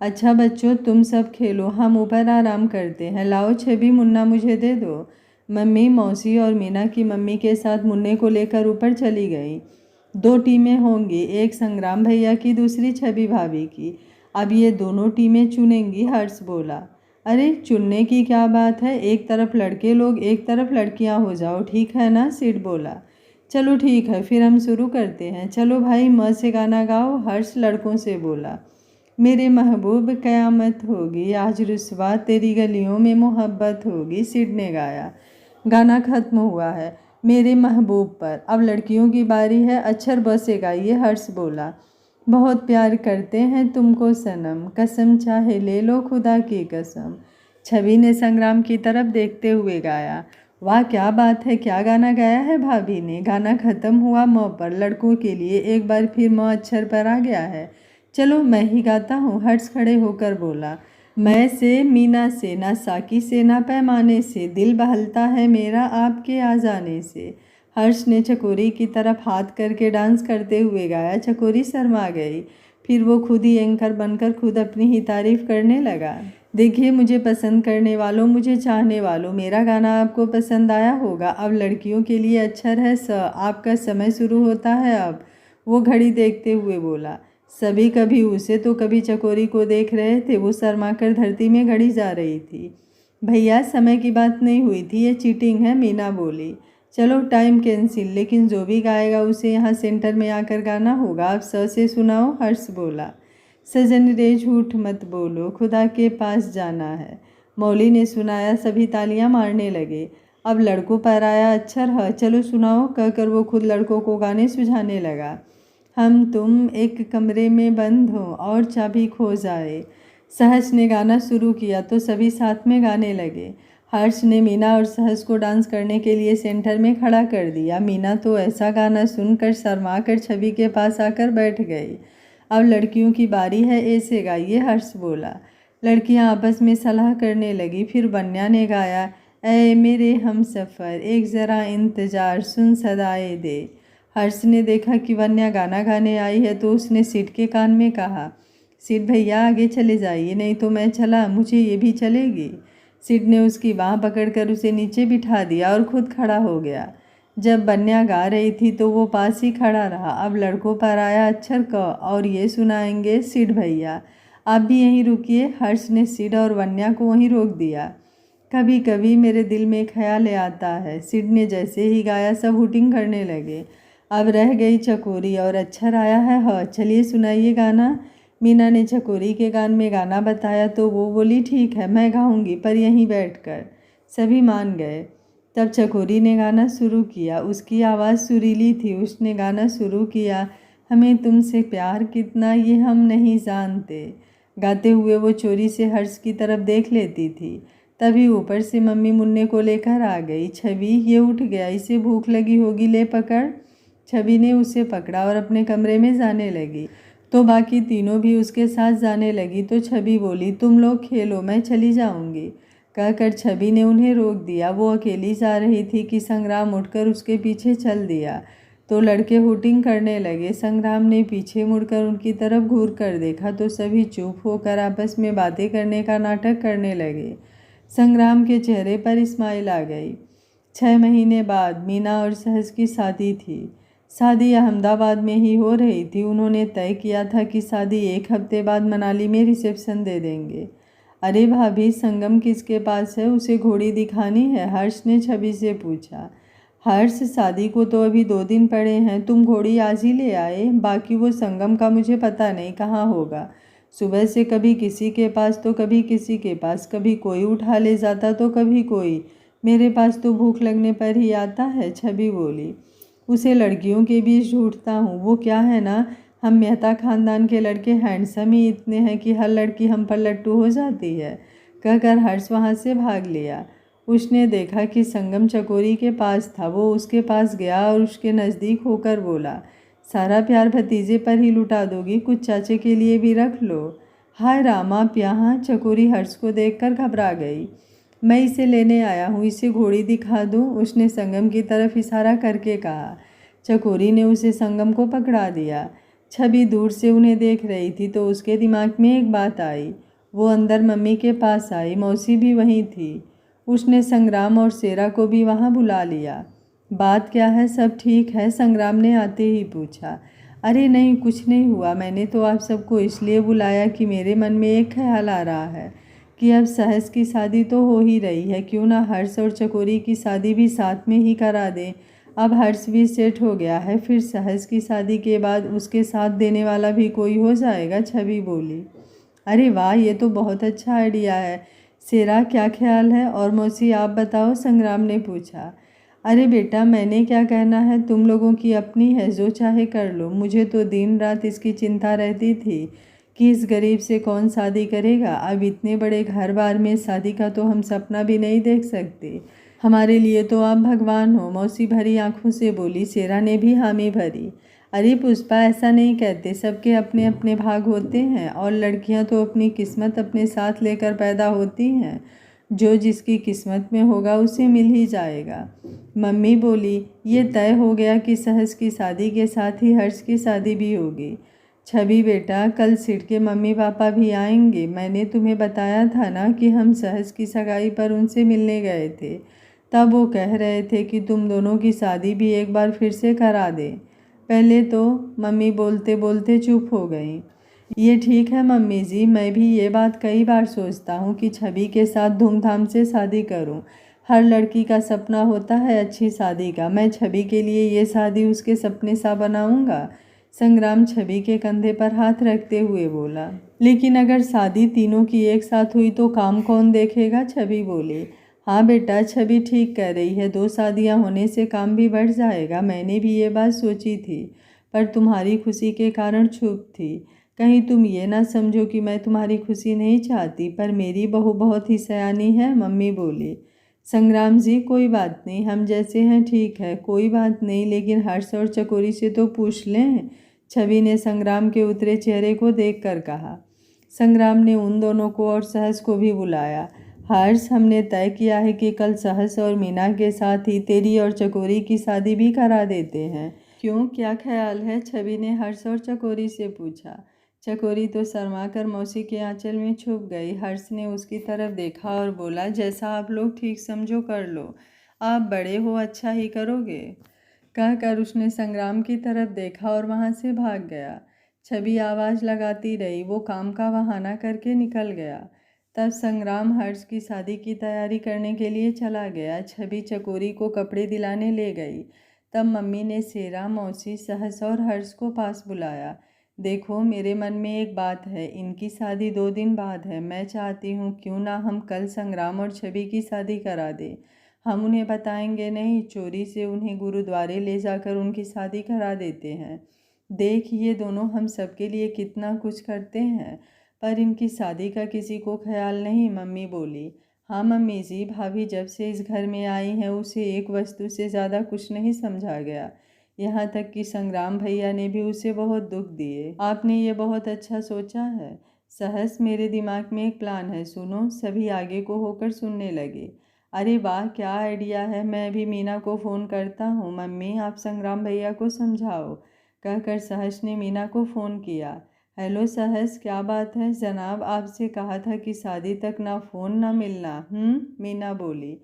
अच्छा बच्चों, तुम सब खेलो, हम ऊपर आराम करते हैं। लाओ छवि, मुन्ना मुझे दे दो। मम्मी, मौसी और मीना की मम्मी के साथ मुन्ने को लेकर ऊपर चली गई। 2 टीमें होंगी, एक संग्राम भैया की, दूसरी छवि भाभी की। अब ये दोनों टीमें चुनेंगी, हर्ष बोला। अरे चुनने की क्या बात है, एक तरफ लड़के लोग एक तरफ लड़कियां हो जाओ, ठीक है ना, सिड बोला। चलो ठीक है, फिर हम शुरू करते हैं। चलो भाई, म से गाना गाओ, हर्ष लड़कों से बोला। मेरे महबूब क़यामत होगी, आज रुस्वा तेरी गलियों में मोहब्बत होगी, सिड ने गाया। गाना खत्म हुआ है। मेरे महबूब पर अब लड़कियों की बारी है, अक्षर ब से गाइए, हर्ष बोला। बहुत प्यार करते हैं तुमको सनम, कसम चाहे ले लो खुदा की कसम, छवि ने संग्राम की तरफ देखते हुए गाया। वाह क्या बात है, क्या गाना गाया है भाभी ने। गाना खत्म हुआ म पर, लड़कों के लिए एक बार फिर म अक्षर पर आ गया है। चलो मैं ही गाता हूँ, हर्ष खड़े होकर बोला। मैं से, मीना से, ना साकी से, ना पैमाने से, दिल बहलता है मेरा आपके आ जाने से। हर्ष ने चकोरी की तरफ हाथ करके डांस करते हुए गाया। चकोरी शर्मा गई। फिर वो खुद ही एंकर बनकर खुद अपनी ही तारीफ करने लगा। देखिए मुझे पसंद करने वालों, मुझे चाहने वालों, मेरा गाना आपको पसंद आया होगा। अब लड़कियों के लिए अक्षर है स, आपका समय शुरू होता है अब। वो घड़ी देखते हुए बोला। सभी कभी उसे तो कभी चकोरी को देख रहे थे। वो शर्माकर धरती में घड़ी जा रही थी। भैया, समय की बात नहीं हुई थी, ये चीटिंग है, मीना बोली। चलो टाइम कैंसिल, लेकिन जो भी गाएगा उसे यहाँ सेंटर में आकर गाना होगा। आप स से सुनाओ, हर्ष बोला। सजन रे झूठ मत बोलो, खुदा के पास जाना है, मौली ने सुनाया। सभी तालियां मारने लगे। अब लड़कों पर आया अक्षर ह, चलो सुनाओ, कहकर वो खुद लड़कों को गाने सुझाने लगा। हम तुम एक कमरे में बंद हो और चाबी खो जाए। सहज ने गाना शुरू किया तो सभी साथ में गाने लगे। हर्ष ने मीना और सहज को डांस करने के लिए सेंटर में खड़ा कर दिया। मीना तो ऐसा गाना सुनकर शर्मा कर छवि के पास आकर बैठ गई। अब लड़कियों की बारी है, ऐसे गाइए, हर्ष बोला। लड़कियां आपस में सलाह करने लगी। फिर वन्या ने गाया, ऐ मेरे हम सफ़र, एक ज़रा इंतज़ार, सुन सदाए दे। हर्ष ने देखा कि वन्या गाना गाने आई है तो उसने सिड के कान में कहा, सिड भैया आगे चले जाइए, नहीं तो मैं चला, मुझे ये भी चलेगी। सिड ने उसकी बाँह पकड़कर उसे नीचे बिठा दिया और खुद खड़ा हो गया। जब वन्या गा रही थी तो वो पास ही खड़ा रहा। अब लड़कों पर आया अक्षर क और ये सुनाएंगे सिड भैया। आप भी यहीं रुकिए। हर्ष ने सिड और वन्या को वहीं रोक दिया। कभी कभी मेरे दिल में ख्याल आता है, सिड ने जैसे ही गाया सब हुटिंग करने लगे। अब रह गई चकोरी और अक्षर आया है ह। चलिए सुनाइए गाना। मीना ने चकोरी के गान में गाना बताया तो वो बोली ठीक है मैं गाऊंगी, पर यहीं बैठकर। सभी मान गए। तब चकोरी ने गाना शुरू किया। उसकी आवाज़ सुरीली थी। उसने गाना शुरू किया, हमें तुमसे प्यार कितना ये हम नहीं जानते। गाते हुए वो चोरी से हर्ष की तरफ देख लेती थी। तभी ऊपर से मम्मी मुन्ने को लेकर आ गई। छवि ये उठ गया, इसे भूख लगी होगी, ले पकड़। छवि ने उसे पकड़ा और अपने कमरे में जाने लगी तो बाकी तीनों भी उसके साथ जाने लगी। तो छवि बोली, तुम लोग खेलो, मैं चली जाऊंगी। कहकर छवि ने उन्हें रोक दिया। वो अकेली जा रही थी कि संग्राम उठकर उसके पीछे चल दिया तो लड़के हुटिंग करने लगे। संग्राम ने पीछे मुड़कर उनकी तरफ घूर कर देखा तो सभी चुप होकर आपस में बातें करने का नाटक करने लगे। संग्राम के चेहरे पर स्माइल आ गई। 6 महीने बाद मीना और सहज की शादी थी। शादी अहमदाबाद में ही हो रही थी। उन्होंने तय किया था कि शादी 1 हफ्ते बाद मनाली में रिसेप्शन दे देंगे। अरे भाभी, संगम किसके पास है? उसे घोड़ी दिखानी है, हर्ष ने छवि से पूछा। हर्ष, शादी को तो अभी 2 दिन पड़े हैं, तुम घोड़ी आज ही ले आए। बाकी वो संगम का मुझे पता नहीं कहाँ होगा। सुबह से कभी किसी के पास तो कभी किसी के पास, कभी कोई उठा ले जाता तो कभी कोई। मेरे पास तो भूख लगने पर ही आता है, छवि बोली। उसे लड़कियों के बीच ढूंढता हूँ। वो क्या है ना, हम मेहता खानदान के लड़के हैंडसम ही इतने हैं कि हर लड़की हम पर लट्टू हो जाती है। कहकर हर्ष वहाँ से भाग लिया। उसने देखा कि संगम चकोरी के पास था। वो उसके पास गया और उसके नज़दीक होकर बोला, सारा प्यार भतीजे पर ही लुटा दोगी? कुछ चाचे के लिए भी रख लो। हाय राम, आप यहाँ? चकोरी हर्ष को देखकर घबरा गई। मैं इसे लेने आया हूँ, इसे घोड़ी दिखा दूँ? उसने संगम की तरफ इशारा करके कहा। चकोरी ने उसे संगम को पकड़ा दिया। छवि दूर से उन्हें देख रही थी तो उसके दिमाग में एक बात आई। वो अंदर मम्मी के पास आई। मौसी भी वहीं थी। उसने संग्राम और शेरा को भी वहाँ बुला लिया। बात क्या है, सब ठीक है? संग्राम ने आते ही पूछा। अरे नहीं, कुछ नहीं हुआ। मैंने तो आप सबको इसलिए बुलाया कि मेरे मन में एक ख्याल आ रहा है कि अब सहज की शादी तो हो ही रही है, क्यों ना हर्ष और चकोरी की शादी भी साथ में ही करा दें। अब हर्ष भी सेट हो गया है, फिर सहज की शादी के बाद उसके साथ देने वाला भी कोई हो जाएगा, छवि बोली। अरे वाह, ये तो बहुत अच्छा आइडिया है। शेरा, क्या ख्याल है? और मौसी आप बताओ, संग्राम ने पूछा। अरे बेटा, मैंने क्या कहना है, तुम लोगों की अपनी है, जो चाहे कर लो। मुझे तो दिन रात इसकी चिंता रहती थी कि इस गरीब से कौन शादी करेगा। अब इतने बड़े घर बार में शादी का तो हम सपना भी नहीं देख सकते। हमारे लिए तो आप भगवान हो, मौसी भरी आंखों से बोली। शेरा ने भी हामी भरी। अरे पुष्पा, ऐसा नहीं कहते, सबके अपने अपने भाग होते हैं और लड़कियां तो अपनी किस्मत अपने साथ लेकर पैदा होती हैं। जो जिसकी किस्मत में होगा उसे मिल ही जाएगा। मम्मी बोली, ये तय हो गया कि सहज की शादी के साथ ही हर्ष की शादी भी होगी। छवि बेटा, कल सिड के मम्मी पापा भी आएंगे। मैंने तुम्हें बताया था ना कि हम सहज की सगाई पर उनसे मिलने गए थे। तब वो कह रहे थे कि तुम दोनों की शादी भी एक बार फिर से करा दें। पहले तो मम्मी बोलते बोलते चुप हो गई। ये ठीक है मम्मी जी, मैं भी ये बात कई बार सोचता हूँ कि छवि के साथ धूमधाम से शादी करूँ। हर लड़की का सपना होता है अच्छी शादी का। मैं छवि के लिए ये शादी उसके सपने सा बनाऊँगा। संग्राम छवि के कंधे पर हाथ रखते हुए बोला। लेकिन अगर शादी तीनों की एक साथ हुई तो काम कौन देखेगा? छवि बोली। हाँ बेटा, छवि ठीक कह रही है, 2 शादियाँ होने से काम भी बढ़ जाएगा। मैंने भी ये बात सोची थी, पर तुम्हारी खुशी के कारण चुप थी। कहीं तुम ये ना समझो कि मैं तुम्हारी खुशी नहीं चाहती, पर मेरी बहू बहुत ही सयानी है, मम्मी बोली। संग्राम जी, कोई बात नहीं, हम जैसे हैं ठीक है, कोई बात नहीं, लेकिन हर्ष और चकोरी से तो पूछ लें। छवि ने संग्राम के उतरे चेहरे को देखकर कहा। संग्राम ने उन दोनों को और सहज को भी बुलाया। हर्ष, हमने तय किया है कि कल सहज और मीना के साथ ही तेरी और चकोरी की शादी भी करा देते हैं। क्यों, क्या ख्याल है? छवि ने हर्ष और चकोरी से पूछा। चकोरी तो शर्मा कर मौसी के आंचल में छुप गई। हर्ष ने उसकी तरफ देखा और बोला, जैसा आप लोग ठीक समझो कर लो, आप बड़े हो, अच्छा ही करोगे। कहकर उसने संग्राम की तरफ देखा और वहाँ से भाग गया। छवि आवाज़ लगाती रही। वो काम का बहाना करके निकल गया। तब संग्राम हर्ष की शादी की तैयारी करने के लिए चला गया। छवि चकोरी को कपड़े दिलाने ले गई। तब मम्मी ने सेरा, मौसी, सहस और हर्ष को पास बुलाया। देखो, मेरे मन में एक बात है, इनकी शादी 2 दिन बाद है। मैं चाहती हूँ क्यों ना हम कल संग्राम और छवि की शादी करा दें। हम उन्हें बताएंगे नहीं, चोरी से उन्हें गुरुद्वारे ले जाकर उनकी शादी करा देते हैं। देख, ये दोनों हम सबके लिए कितना कुछ करते हैं, पर इनकी शादी का किसी को ख्याल नहीं। मम्मी बोली। हाँ मम्मी जी, भाभी जब से इस घर में आई हैं उसे एक वस्तु से ज़्यादा कुछ नहीं समझा गया। यहाँ तक कि संग्राम भैया ने भी उसे बहुत दुख दिए। आपने ये बहुत अच्छा सोचा है। सहस, मेरे दिमाग में एक प्लान है, सुनो। सभी आगे को होकर सुनने लगे। अरे वाह, क्या आइडिया है। मैं भी मीना को फ़ोन करता हूँ। मम्मी, आप संग्राम भैया को समझाओ, कहकर सहस ने मीना को फ़ोन किया। हेलो सहस, क्या बात है। जनाब, आपसे कहा था कि शादी तक ना फ़ोन ना मिलना। मीना बोली।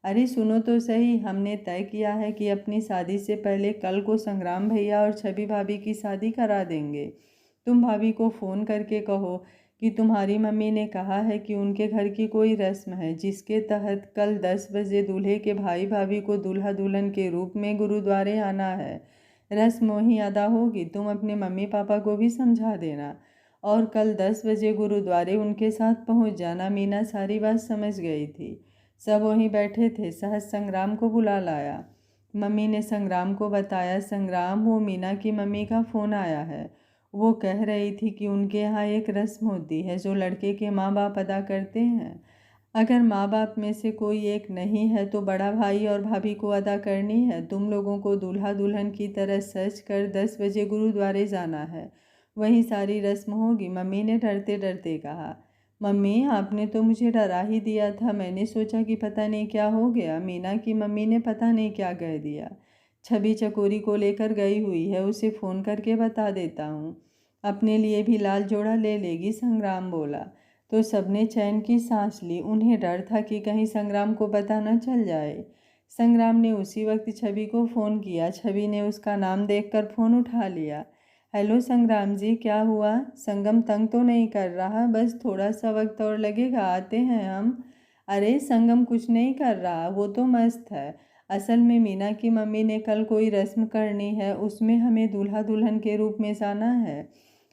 अरे सुनो तो सही, हमने तय किया है कि अपनी शादी से पहले कल को संग्राम भैया और छवि भाभी की शादी करा देंगे। तुम भाभी को फ़ोन करके कहो कि तुम्हारी मम्मी ने कहा है कि उनके घर की कोई रस्म है जिसके तहत कल 10 बजे दूल्हे के भाई भाभी को दूल्हा दुल्हन के रूप में गुरुद्वारे आना है। रस्म वहीं अदा होगी। तुम अपने मम्मी पापा को भी समझा देना और कल 10 बजे गुरुद्वारे उनके साथ पहुंच जाना। मीना सारी बात समझ गई थी। सब वहीं बैठे थे। सहस संग्राम को बुला लाया। मम्मी ने संग्राम को बताया, संग्राम, वो मीना की मम्मी का फ़ोन आया है। वो कह रही थी कि उनके यहाँ एक रस्म होती है जो लड़के के माँ बाप अदा करते हैं। अगर माँ बाप में से कोई एक नहीं है तो बड़ा भाई और भाभी को अदा करनी है। तुम लोगों को दूल्हा दुल्हन की तरह सज कर 10 बजे गुरुद्वारे जाना है, वहीं सारी रस्म होगी। मम्मी ने डरते डरते कहा। मम्मी, आपने तो मुझे डरा ही दिया था। मैंने सोचा कि पता नहीं क्या हो गया। मीना की मम्मी ने पता नहीं क्या कह दिया। छवि चकोरी को लेकर गई हुई है, उसे फ़ोन करके बता देता हूँ। अपने लिए भी लाल जोड़ा ले लेगी, संग्राम बोला। तो सबने चैन की सांस ली। उन्हें डर था कि कहीं संग्राम को पता न चल जाए। संग्राम ने उसी वक्त छवि को फ़ोन किया। छवि ने उसका नाम देखकर फ़ोन उठा लिया। हेलो संग्राम जी, क्या हुआ। संगम तंग तो नहीं कर रहा। बस थोड़ा सा वक्त और लगेगा, आते हैं हम। अरे संगम कुछ नहीं कर रहा, वो तो मस्त है। असल में मीना की मम्मी ने कल कोई रस्म करनी है, उसमें हमें दूल्हा दुल्हन के रूप में जाना है।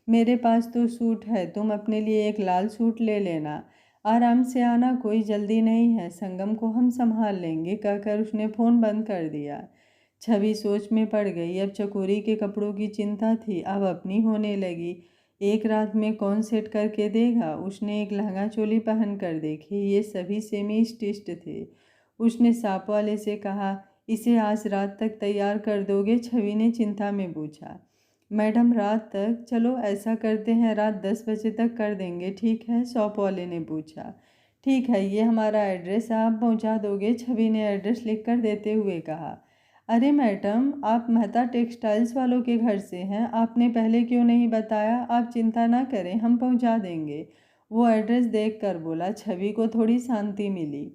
मेरे पास तो सूट है, तुम अपने लिए एक लाल सूट ले लेना। आराम से आना, कोई जल्दी नहीं है। संगम को हम संभाल लेंगे, कहकर उसने फ़ोन बंद कर दिया। छवि सोच में पड़ गई। अब चकोरी के कपड़ों की चिंता थी, अब अपनी होने लगी। एक रात में कौन सेट करके देगा। उसने एक लहंगा चोली पहन कर देखे, ये सभी सेमी स्टिच्ड थे। उसने साप वाले से कहा, इसे आज रात तक तैयार कर दोगे। छवि ने चिंता में पूछा। मैडम, रात तक? चलो ऐसा करते हैं, रात 10 बजे तक कर देंगे, ठीक है, शॉप वाले ने पूछा। ठीक है, ये हमारा एड्रेस, आप पहुंचा दोगे। छवि ने एड्रेस लिख कर देते हुए कहा। अरे मैडम, आप मेहता टेक्सटाइल्स वालों के घर से हैं, आपने पहले क्यों नहीं बताया। आप चिंता ना करें, हम पहुंचा देंगे, वो एड्रेस देख कर बोला। छवि को थोड़ी शांति मिली।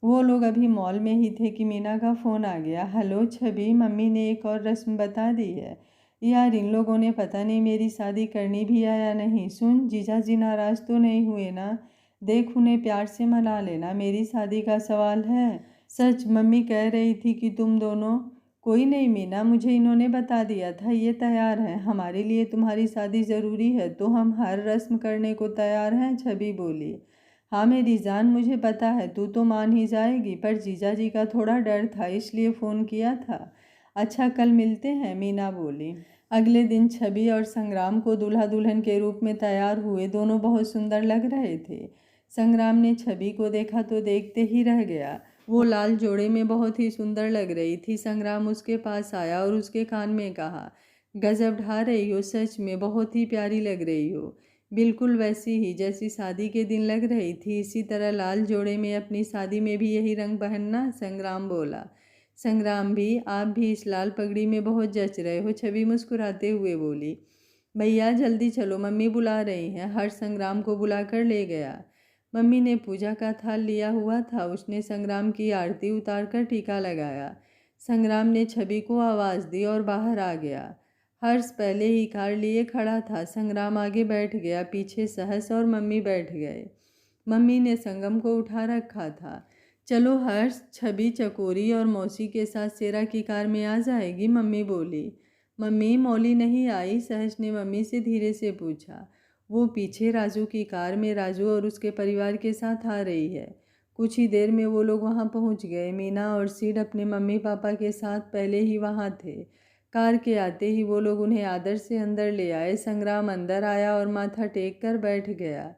वो लोग अभी मॉल में ही थे कि मीना का फ़ोन आ गया। हेलो छवि, मम्मी ने एक और रस्म बता दी है। यार, इन लोगों ने पता नहीं मेरी शादी करनी भी है या नहीं। सुन, जीजा जी नाराज़ तो नहीं हुए ना। देख, उन्हें प्यार से मना लेना, मेरी शादी का सवाल है। सच, मम्मी कह रही थी कि तुम दोनों। कोई नहीं मीना, मुझे इन्होंने बता दिया था, ये तैयार है। हमारे लिए तुम्हारी शादी ज़रूरी है तो हम हर रस्म करने को तैयार हैं, छवि बोली। हाँ मेरी जान, मुझे पता है तू तो मान ही जाएगी, पर जीजा जी का थोड़ा डर था, इसलिए फ़ोन किया था। अच्छा, कल मिलते हैं, मीना बोली। अगले दिन छवि और संग्राम को दूल्हा दुल्हन के रूप में तैयार हुए। दोनों बहुत सुंदर लग रहे थे। संग्राम ने छवि को देखा तो देखते ही रह गया। वो लाल जोड़े में बहुत ही सुंदर लग रही थी। संग्राम उसके पास आया और उसके कान में कहा, गजब ढा रही हो, सच में बहुत ही प्यारी लग रही हो, बिल्कुल वैसी ही जैसी शादी के दिन लग रही थी। इसी तरह लाल जोड़े में अपनी शादी में भी यही रंग पहनना, संग्राम बोला। संग्राम भी, आप भी इस लाल पगड़ी में बहुत जच रहे हो, छवि मुस्कुराते हुए बोली। भैया जल्दी चलो, मम्मी बुला रही हैं। हर्ष संग्राम को बुलाकर ले गया। मम्मी ने पूजा का थाल लिया हुआ था, उसने संग्राम की आरती उतारकर टीका लगाया। संग्राम ने छवि को आवाज़ दी और बाहर आ गया। हर्ष पहले ही कार लिए खड़ा था। संग्राम आगे बैठ गया, पीछे सहस और मम्मी बैठ गए। मम्मी ने संगम को उठा रखा था। चलो हर्ष, छवि चकोरी और मौसी के साथ सेरा की कार में आ जाएगी, मम्मी बोली। मम्मी, मौली नहीं आई? सहज ने मम्मी से धीरे से पूछा। वो पीछे राजू की कार में राजू और उसके परिवार के साथ आ रही है। कुछ ही देर में वो लोग वहाँ पहुँच गए। मीना और सीड अपने मम्मी पापा के साथ पहले ही वहाँ थे। कार के आते ही वो लोग उन्हें आदर से अंदर ले आए। संग्राम अंदर आया और माथा टेक कर बैठ गया।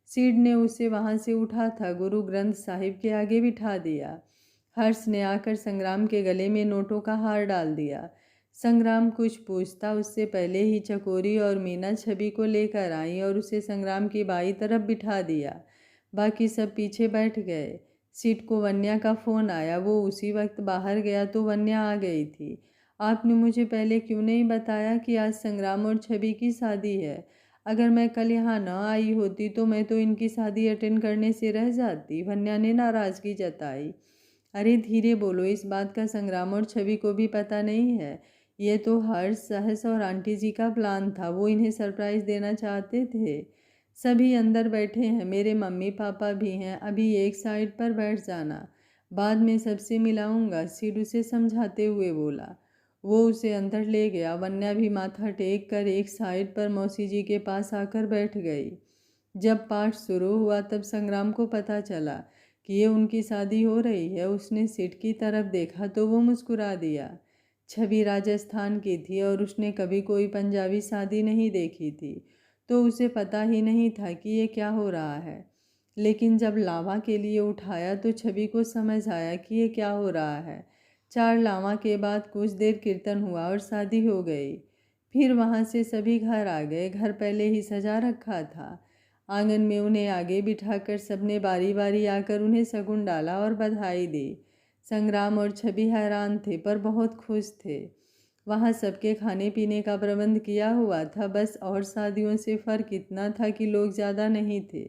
सीड ने उसे वहाँ से उठा था, गुरु ग्रंथ साहिब के आगे बिठा दिया। हर्ष ने आकर संग्राम के गले में नोटों का हार डाल दिया। संग्राम कुछ पूछता उससे पहले ही चकोरी और मीना छवि को लेकर आई और उसे संग्राम की बाई तरफ बिठा दिया। बाकी सब पीछे बैठ गए। सीट को वन्या का फ़ोन आया। वो उसी वक्त बाहर गया तो वन्या आ गई थी। आपने मुझे पहले क्यों नहीं बताया कि आज संग्राम और छवि की शादी है? अगर मैं कल यहाँ न आई होती तो मैं तो इनकी शादी अटेंड करने से रह जाती, वन्या ने नाराज़गी जताई। अरे धीरे बोलो, इस बात का संग्राम और छवि को भी पता नहीं है। ये तो हर्ष, सहस और आंटी जी का प्लान था। वो इन्हें सरप्राइज़ देना चाहते थे। सभी अंदर बैठे हैं, मेरे मम्मी पापा भी हैं। अभी एक साइड पर बैठ जाना, बाद में सबसे मिलाऊंगा, सीड उसे समझाते हुए बोला। वो उसे अंदर ले गया। वन्या भी माथा टेक कर एक साइड पर मौसी जी के पास आकर बैठ गई। जब पाठ शुरू हुआ तब संग्राम को पता चला कि ये उनकी शादी हो रही है। उसने सीट की तरफ देखा तो वो मुस्कुरा दिया। छवि राजस्थान की थी और उसने कभी कोई पंजाबी शादी नहीं देखी थी, तो उसे पता ही नहीं था कि ये क्या हो रहा है। लेकिन जब लावा के लिए उठाया तो छवि को समझ आया कि ये क्या हो रहा है। 4 लावा के बाद कुछ देर कीर्तन हुआ और शादी हो गई। फिर वहाँ से सभी घर आ गए। घर पहले ही सजा रखा था। आंगन में उन्हें आगे बिठाकर सबने बारी बारी आकर उन्हें शगुन डाला और बधाई दी। संग्राम और छवि हैरान थे पर बहुत खुश थे। वहाँ सबके खाने पीने का प्रबंध किया हुआ था। बस और शादियों से फ़र्क इतना था कि लोग ज़्यादा नहीं थे।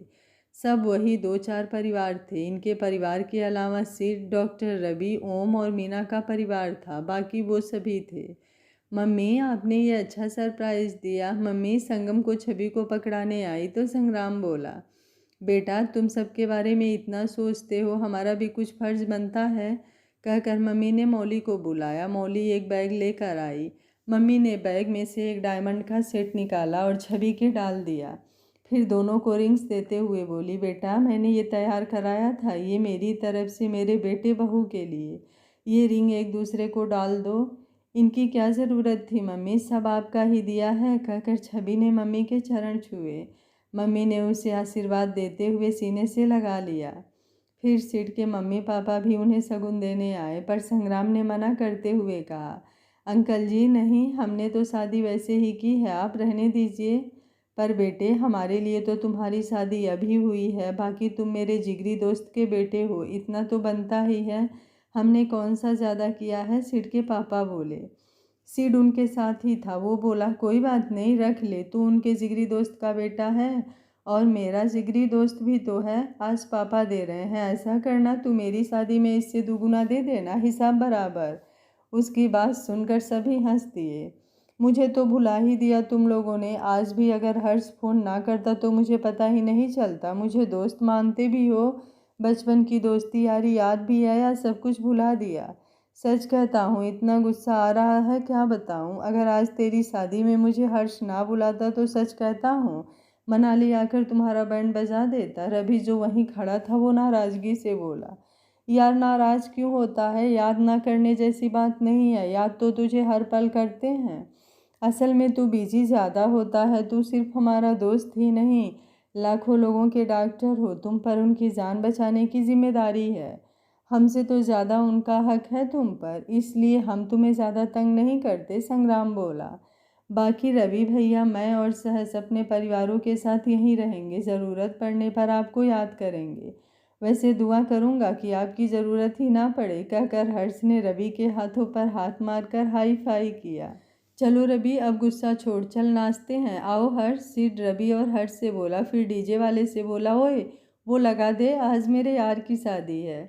सब वही 2-4 परिवार थे। इनके परिवार के अलावा सिर्फ डॉक्टर रवि, ओम और मीना का परिवार था। बाकी वो सभी थे। मम्मी, आपने ये अच्छा सरप्राइज़ दिया। मम्मी संगम को छवि को पकड़ाने आई तो संग्राम बोला, बेटा तुम सबके बारे में इतना सोचते हो, हमारा भी कुछ फ़र्ज बनता है, कहकर मम्मी ने मौली को बुलाया। मौली एक बैग लेकर आई। मम्मी ने बैग में से एक डायमंड का सेट निकाला और छवि के डाल दिया। फिर दोनों को रिंग्स देते हुए बोली, बेटा मैंने ये तैयार कराया था, ये मेरी तरफ से मेरे बेटे बहू के लिए। ये रिंग एक दूसरे को डाल दो। इनकी क्या ज़रूरत थी मम्मी, सब आपका ही दिया है, कहकर छवि ने मम्मी के चरण छुए। मम्मी ने उसे आशीर्वाद देते हुए सीने से लगा लिया। फिर सीड के मम्मी पापा भी उन्हें शगुन देने आए, पर संग्राम ने मना करते हुए कहा, अंकल जी नहीं, हमने तो शादी वैसे ही की है, आप रहने दीजिए। पर बेटे, हमारे लिए तो तुम्हारी शादी अभी हुई है, बाकी तुम मेरे जिगरी दोस्त के बेटे हो, इतना तो बनता ही है। हमने कौन सा ज़्यादा किया है, सीड के पापा बोले। सीड उनके साथ ही था। वो बोला, कोई बात नहीं, रख ले, तू उनके जिगरी दोस्त का बेटा है और मेरा जिगरी दोस्त भी तो है। आज पापा दे रहे हैं, ऐसा करना, तू मेरी शादी में इससे दुगुना दे देना, हिसाब बराबर। उसकी बात सुनकर सभी हंस दिए। मुझे तो भुला ही दिया तुम लोगों ने। आज भी अगर हर्ष फ़ोन ना करता तो मुझे पता ही नहीं चलता। मुझे दोस्त मानते भी हो, बचपन की दोस्ती यारी याद भी है या सब कुछ भुला दिया? सच कहता हूँ, इतना गुस्सा आ रहा है क्या बताऊँ। अगर आज तेरी शादी में मुझे हर्ष ना बुलाता तो सच कहता हूँ मनाली आकर तुम्हारा बैंड बजा देता। रवि जो वहीं खड़ा था वो नाराज़गी से बोला, यार नाराज़ क्यों होता है, याद ना करने जैसी बात नहीं है, याद तो तुझे हर पल करते हैं। असल में तू बिजी ज़्यादा होता है। तू सिर्फ हमारा दोस्त ही नहीं, लाखों लोगों के डॉक्टर हो। तुम पर उनकी जान बचाने की जिम्मेदारी है। हमसे तो ज़्यादा उनका हक है तुम पर, इसलिए हम तुम्हें ज़्यादा तंग नहीं करते, संग्राम बोला। बाकी रवि भैया, मैं और सहस अपने परिवारों के साथ यहीं रहेंगे। ज़रूरत पड़ने पर आपको याद करेंगे। वैसे दुआ करूँगा कि आपकी ज़रूरत ही ना पड़े, कहकर हर्ष ने रवि के हाथों पर हाथ मारकर हाई फाई किया। चलो रवि, अब गुस्सा छोड़, चल नाचते हैं, आओ हर्ष। सीड रवि और हर्ष से बोला। फिर डीजे वाले से बोला, ओए वो लगा दे, आज मेरे यार की शादी है।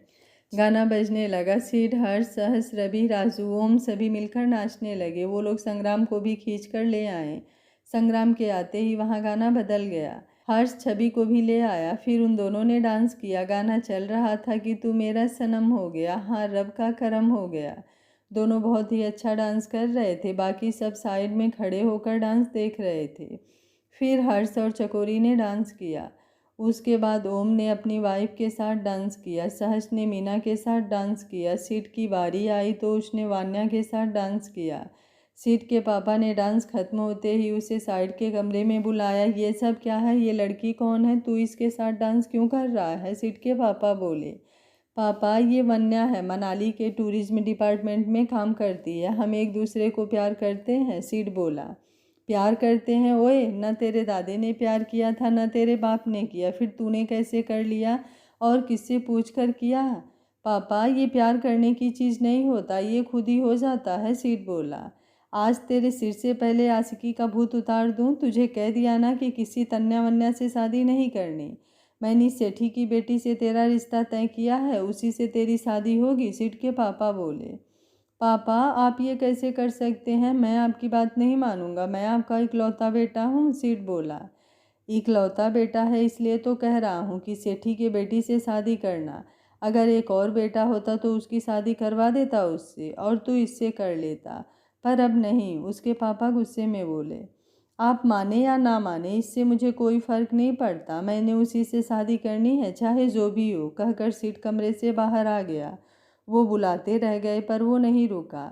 गाना बजने लगा। सीड, हर्ष, सहस, रवि, राजू, ओम सभी मिलकर नाचने लगे। वो लोग संग्राम को भी खींच कर ले आए। संग्राम के आते ही वहाँ गाना बदल गया। हर्ष छवि को भी ले आया। फिर उन दोनों ने डांस किया। गाना चल रहा था कि तू मेरा सनम हो गया, हाँ रब का करम हो गया। दोनों बहुत ही अच्छा डांस कर रहे थे। बाकी सब साइड में खड़े होकर डांस देख रहे थे। फिर हर्ष और चकोरी ने डांस किया। उसके बाद ओम ने अपनी वाइफ के साथ डांस किया। सहज ने मीना के साथ डांस किया। सिड की बारी आई तो उसने वान्या के साथ डांस किया। सिड के पापा ने डांस खत्म होते ही उसे साइड के कमरे में बुलाया। ये सब क्या है? ये लड़की कौन है? तू इसके साथ डांस क्यों कर रहा है? सिड के पापा बोले। पापा ये वन्या है, मनाली के टूरिज्म डिपार्टमेंट में काम करती है। हम एक दूसरे को प्यार करते हैं, सिड बोला। प्यार करते हैं? ओए, न तेरे दादे ने प्यार किया था न तेरे बाप ने किया, फिर तूने कैसे कर लिया और किससे पूछ कर किया? पापा ये प्यार करने की चीज़ नहीं होता, ये खुद ही हो जाता है, सिड बोला। आज तेरे सिर से पहले आशिकी का भूत उतार दूं? तुझे कह दिया ना कि किसी तन्या वन्या से शादी नहीं करनी। मैंने सेठी की बेटी से तेरा रिश्ता तय किया है, उसी से तेरी शादी होगी, सिड के पापा बोले। पापा आप ये कैसे कर सकते हैं? मैं आपकी बात नहीं मानूंगा, मैं आपका इकलौता बेटा हूँ, सिड बोला। इकलौता बेटा है इसलिए तो कह रहा हूँ कि सेठी की बेटी से शादी करना। अगर एक और बेटा होता तो उसकी शादी करवा देता उससे और तू इससे कर लेता, पर अब नहीं, उसके पापा गुस्से में बोले। आप माने या ना माने इससे मुझे कोई फर्क नहीं पड़ता, मैंने उसी से शादी करनी है, चाहे जो भी हो, कहकर सिड कमरे से बाहर आ गया। वो बुलाते रह गए पर वो नहीं रुका।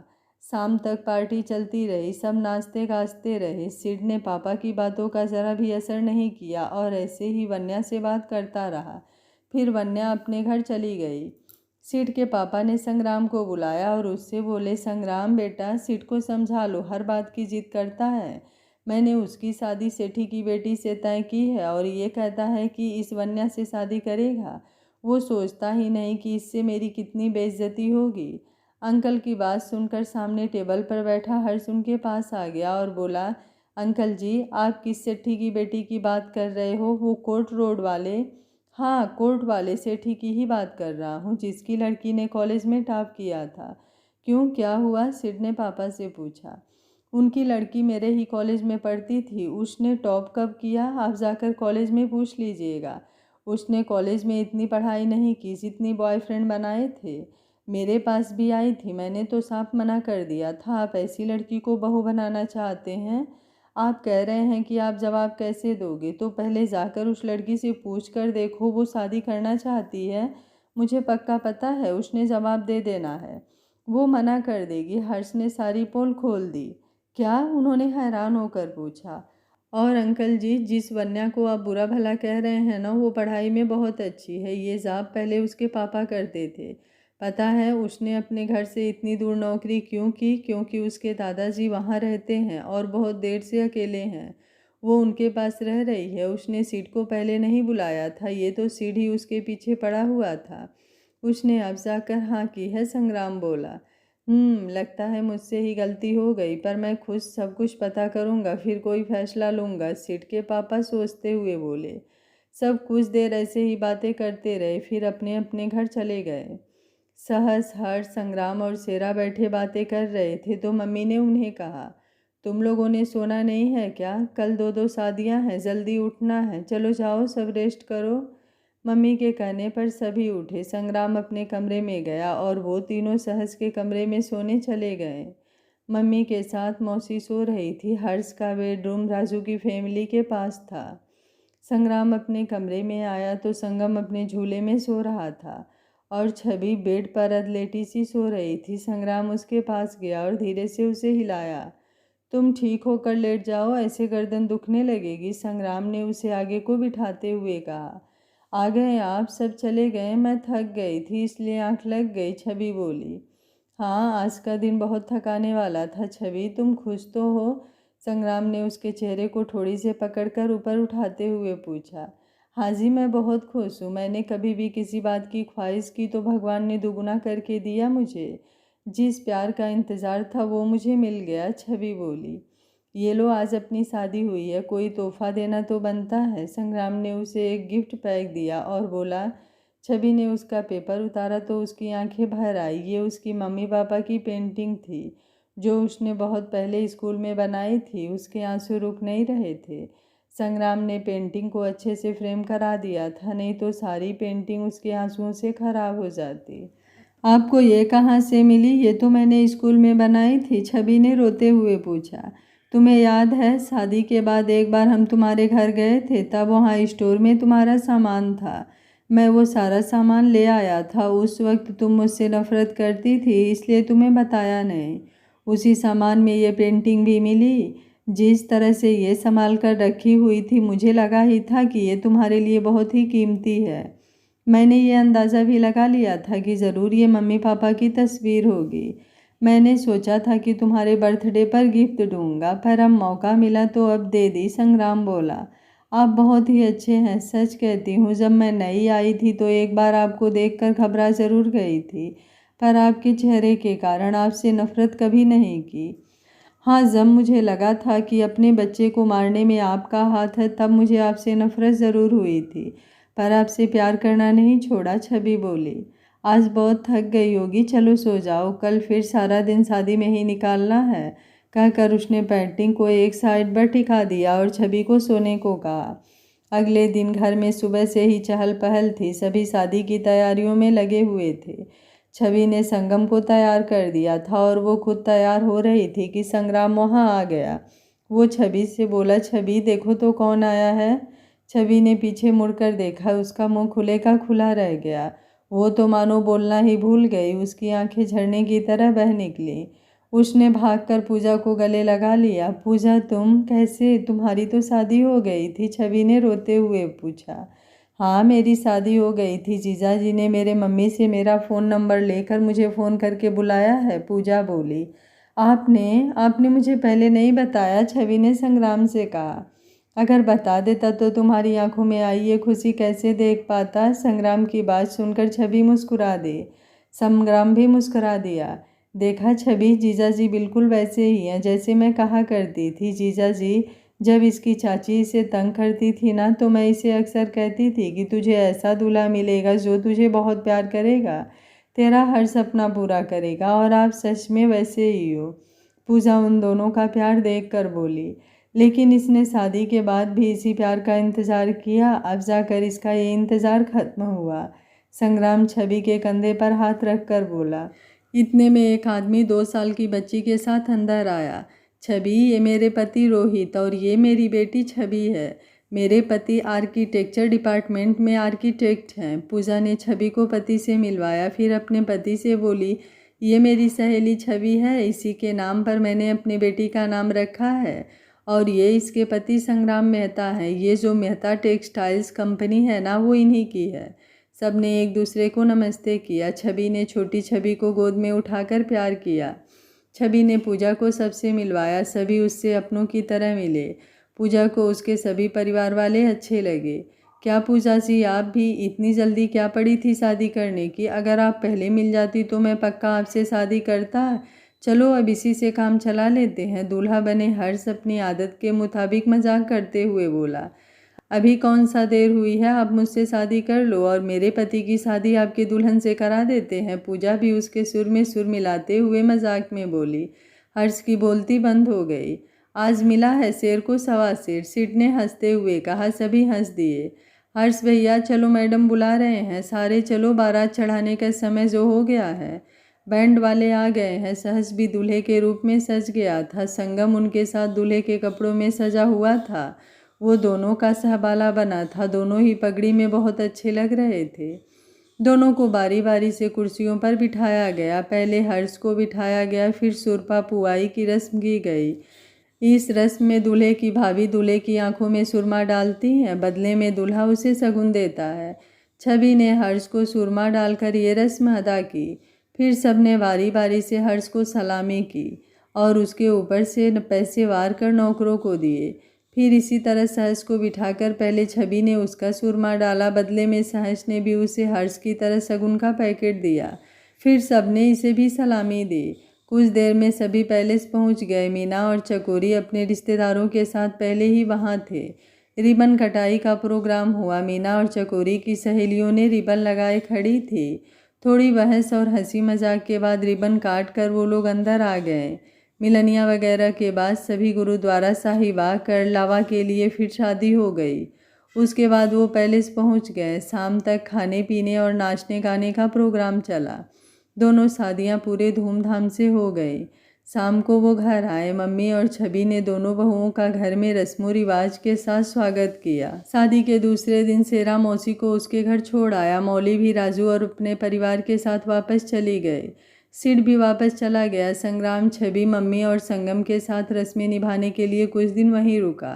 शाम तक पार्टी चलती रही, सब नाचते गाजते रहे। सिड ने पापा की बातों का ज़रा भी असर नहीं किया और ऐसे ही वन्या से बात करता रहा। फिर वन्या अपने घर चली गई। सिड के पापा ने संग्राम को बुलाया और उससे बोले, संग्राम बेटा, सिड को समझा लो, हर बात की जिद करता है। मैंने उसकी शादी सेठी की बेटी से तय की है और ये कहता है कि इस वन्या से शादी करेगा। वो सोचता ही नहीं कि इससे मेरी कितनी बेइज्जती होगी। अंकल की बात सुनकर सामने टेबल पर बैठा हर्ष उनके पास आ गया और बोला, अंकल जी आप किस सेठी की बेटी की बात कर रहे हो? वो कोर्ट रोड वाले? हाँ, कोर्ट वाले सेठी की ही बात कर रहा हूँ, जिसकी लड़की ने कॉलेज में टॉप किया था। क्यों, क्या हुआ? सिड ने पापा से पूछा। उनकी लड़की मेरे ही कॉलेज में पढ़ती थी, उसने टॉप कब किया आप जाकर कॉलेज में पूछ लीजिएगा। उसने कॉलेज में इतनी पढ़ाई नहीं की जितनी बॉयफ्रेंड बनाए थे। मेरे पास भी आई थी, मैंने तो साफ मना कर दिया था। आप ऐसी लड़की को बहू बनाना चाहते हैं? आप कह रहे हैं कि आप जवाब कैसे दोगे? तो पहले जाकर उस लड़की से पूछ कर देखो वो शादी करना चाहती है। मुझे पक्का पता है उसने जवाब दे देना है। वो मना कर देगी। हर्ष ने सारी पोल खोल दी। क्या? उन्होंने हैरान होकर पूछा। और अंकल जी, जिस वन्या को आप बुरा भला कह रहे हैं ना, वो पढ़ाई में बहुत अच्छी है। ये जॉब पहले उसके पापा करते थे। पता है उसने अपने घर से इतनी दूर नौकरी क्यों की? क्योंकि उसके दादाजी वहाँ रहते हैं और बहुत देर से अकेले हैं। वो उनके पास रह रही है। उसने सिड को पहले नहीं बुलाया था, ये तो सिड ही उसके पीछे पड़ा हुआ था। उसने अब जाकर हाँ की है, संग्राम बोला। लगता है मुझसे ही गलती हो गई, पर मैं खुद सब कुछ पता करूंगा, फिर कोई फैसला लूंगा, सिड के पापा सोचते हुए बोले। सब कुछ देर ऐसे ही बातें करते रहे, फिर अपने अपने घर चले गए। सहस, हर्ष, संग्राम और शेरा बैठे बातें कर रहे थे तो मम्मी ने उन्हें कहा, तुम लोगों ने सोना नहीं है क्या? कल दो दो शादियां हैं, जल्दी उठना है, चलो जाओ सब रेस्ट करो। मम्मी के कहने पर सभी उठे। संग्राम अपने कमरे में गया और वो तीनों सहस के कमरे में सोने चले गए। मम्मी के साथ मौसी सो रही थी। हर्ष का बेडरूम राजू की फैमिली के पास था। संग्राम अपने कमरे में आया तो संगम अपने झूले में सो रहा था और छवि बेड पर अधलेटी सी सो रही थी। संग्राम उसके पास गया और धीरे से उसे हिलाया। तुम ठीक होकर लेट जाओ, ऐसे गर्दन दुखने लगेगी, संग्राम ने उसे आगे को बिठाते हुए कहा। आ गए आप? सब चले गए? मैं थक गई थी इसलिए आंख लग गई, छवि बोली। हाँ, आज का दिन बहुत थकाने वाला था छवि, तुम खुश तो हो? संग्राम ने उसके चेहरे को थोड़ी से पकड़कर ऊपर उठाते हुए पूछा। हाँ जी, मैं बहुत खुश हूँ। मैंने कभी भी किसी बात की ख्वाहिश की तो भगवान ने दुगुना करके दिया मुझे। जिस प्यार का इंतज़ार था वो मुझे मिल गया, छवि बोली। ये लो, आज अपनी शादी हुई है, कोई तोहफा देना तो बनता है। संग्राम ने उसे एक गिफ्ट पैक दिया और बोला। छवि ने उसका पेपर उतारा तो उसकी आंखें भर आई। ये उसकी मम्मी पापा की पेंटिंग थी जो उसने बहुत पहले स्कूल में बनाई थी। उसके आंसू रुक नहीं रहे थे। संग्राम ने पेंटिंग को अच्छे से फ्रेम करा दिया था, नहीं तो सारी पेंटिंग उसके आंसुओं से खराब हो जाती। आपको ये कहाँ से मिली? ये तो मैंने स्कूल में बनाई थी, छवि ने रोते हुए पूछा। तुम्हें याद है शादी के बाद एक बार हम तुम्हारे घर गए थे, तब वहाँ स्टोर में तुम्हारा सामान था। मैं वो सारा सामान ले आया था। उस वक्त तुम मुझसे नफरत करती थी, इसलिए तुम्हें बताया नहीं। उसी सामान में ये पेंटिंग भी मिली। जिस तरह से ये संभाल कर रखी हुई थी, मुझे लगा ही था कि ये तुम्हारे लिए बहुत ही कीमती है। मैंने ये अंदाज़ा भी लगा लिया था कि ज़रूर ये मम्मी पापा की तस्वीर होगी। मैंने सोचा था कि तुम्हारे बर्थडे पर गिफ्ट दूंगा, पर अब मौका मिला तो अब दे दी, संग्राम बोला। आप बहुत ही अच्छे हैं, सच कहती हूँ। जब मैं नई आई थी तो एक बार आपको देखकर घबरा ज़रूर गई थी, पर आपके चेहरे के कारण आपसे नफरत कभी नहीं की। हाँ, जब मुझे लगा था कि अपने बच्चे को मारने में आपका हाथ है, तब मुझे आपसे नफरत ज़रूर हुई थी, पर आपसे प्यार करना नहीं छोड़ा, छवि बोली। आज बहुत थक गई होगी, चलो सो जाओ, कल फिर सारा दिन शादी में ही निकालना है, कहकर उसने पेंटिंग को एक साइड पर टिका दिया और छवि को सोने को कहा। अगले दिन घर में सुबह से ही चहल पहल थी, सभी शादी की तैयारियों में लगे हुए थे। छवि ने संगम को तैयार कर दिया था और वो खुद तैयार हो रही थी कि संग्राम वहाँ आ गया। वो छवि से बोला, छवि देखो तो कौन आया है। छवि ने पीछे मुड़कर देखा, उसका मुंह खुले का खुला रह गया। वो तो मानो बोलना ही भूल गई, उसकी आंखें झरने की तरह बह निकली। उसने भागकर पूजा को गले लगा लिया। पूजा, तुम कैसे? तुम्हारी तो शादी हो गई थी, छवि ने रोते हुए पूछा। हाँ, मेरी शादी हो गई थी। जीजाजी ने मेरे मम्मी से मेरा फ़ोन नंबर लेकर मुझे फ़ोन करके बुलाया है, पूजा बोली। आपने आपने मुझे पहले नहीं बताया, छवि ने संग्राम से कहा। अगर बता देता तो तुम्हारी आंखों में आई ये खुशी कैसे देख पाता। संग्राम की बात सुनकर छवि मुस्कुरा दी। संग्राम भी मुस्कुरा दिया। देखा छवि, जीजाजी बिल्कुल वैसे ही हैं जैसे मैं कहा करती थी। जीजाजी जब इसकी चाची इसे तंग करती थी ना, तो मैं इसे अक्सर कहती थी कि तुझे ऐसा दूल्हा मिलेगा जो तुझे बहुत प्यार करेगा, तेरा हर सपना पूरा करेगा, और आप सच में वैसे ही हो। पूजा उन दोनों का प्यार देखकर बोली। लेकिन इसने शादी के बाद भी इसी प्यार का इंतज़ार किया, अब जाकर इसका ये इंतज़ार खत्म हुआ। संग्राम छवि के कंधे पर हाथ रखकर बोला। इतने में एक आदमी 2 साल की बच्ची के साथ अंदर आया। छवि, ये मेरे पति रोहित और ये मेरी बेटी छवि है। मेरे पति आर्किटेक्चर डिपार्टमेंट में आर्किटेक्ट हैं। पूजा ने छवि को पति से मिलवाया, फिर अपने पति से बोली, ये मेरी सहेली छवि है, इसी के नाम पर मैंने अपनी बेटी का नाम रखा है, और ये इसके पति संग्राम मेहता हैं। ये जो मेहता टेक्सटाइल्स कंपनी है ना, वो इन्हीं की है। सबने एक दूसरे को नमस्ते किया। छवि ने छोटी छवि को गोद में उठाकर प्यार किया। छवि ने पूजा को सबसे मिलवाया, सभी उससे अपनों की तरह मिले। पूजा को उसके सभी परिवार वाले अच्छे लगे। क्या पूजा जी, आप भी इतनी जल्दी क्या पड़ी थी शादी करने की? अगर आप पहले मिल जाती तो मैं पक्का आपसे शादी करता। चलो अब इसी से काम चला लेते हैं, दूल्हा बने हर्ष अपनी आदत के मुताबिक मजाक करते हुए बोला। अभी कौन सा देर हुई है, आप मुझसे शादी कर लो और मेरे पति की शादी आपके दुल्हन से करा देते हैं। पूजा भी उसके सुर में सुर मिलाते हुए मजाक में बोली। हर्ष की बोलती बंद हो गई। आज मिला है शेर को सवा शेर, सिड ने हंसते हुए कहा। सभी हंस दिए। हर्ष भैया, चलो मैडम बुला रहे हैं, सारे चलो, बारात चढ़ाने का समय जो हो गया है। बैंड वाले आ गए हैं। सहस भी दूल्हे के रूप में सज गया था। संगम उनके साथ दूल्हे के कपड़ों में सजा हुआ था। वो दोनों का सहबाला बना था। दोनों ही पगड़ी में बहुत अच्छे लग रहे थे। दोनों को बारी बारी से कुर्सियों पर बिठाया गया। पहले हर्ष को बिठाया गया, फिर सुरपा पुआई की रस्म की गई। इस रस्म में दूल्हे की भाभी दूल्हे की आंखों में सुरमा डालती हैं, बदले में दूल्हा उसे शगुन देता है। छवि ने हर्ष को सुरमा डालकर ये रस्म अदा की। फिर सबने बारी बारी से हर्ष को सलामी की और उसके ऊपर से पैसे वार कर नौकरों को दिए। फिर इसी तरह सहस को बिठाकर पहले छवि ने उसका सुरमा डाला, बदले में सहस ने भी उसे हर्ष की तरह शगुन का पैकेट दिया। फिर सबने इसे भी सलामी दी। कुछ देर में सभी पैलेस पहुंच गए। मीना और चकोरी अपने रिश्तेदारों के साथ पहले ही वहां थे। रिबन कटाई का प्रोग्राम हुआ। मीना और चकोरी की सहेलियों ने रिबन लगाए खड़ी थी। थोड़ी बहस और हंसी मजाक के बाद रिबन काट कर वो लोग अंदर आ गए। मिलनिया वगैरह के बाद सभी गुरुद्वारा साहिब आकर लावा के लिए फिर शादी हो गई। उसके बाद वो पैलेस पहुंच गए। शाम तक खाने पीने और नाचने गाने का प्रोग्राम चला। दोनों शादियां पूरे धूमधाम से हो गई। शाम को वो घर आए। मम्मी और छवि ने दोनों बहुओं का घर में रस्मों रिवाज के साथ स्वागत किया। शादी के दूसरे दिन सेरा मौसी को उसके घर छोड़ आया। मौली भी राजू और अपने परिवार के साथ वापस चली गए। सिड भी वापस चला गया। संग्राम, छवि, मम्मी और संगम के साथ रस्में निभाने के लिए कुछ दिन वहीं रुका।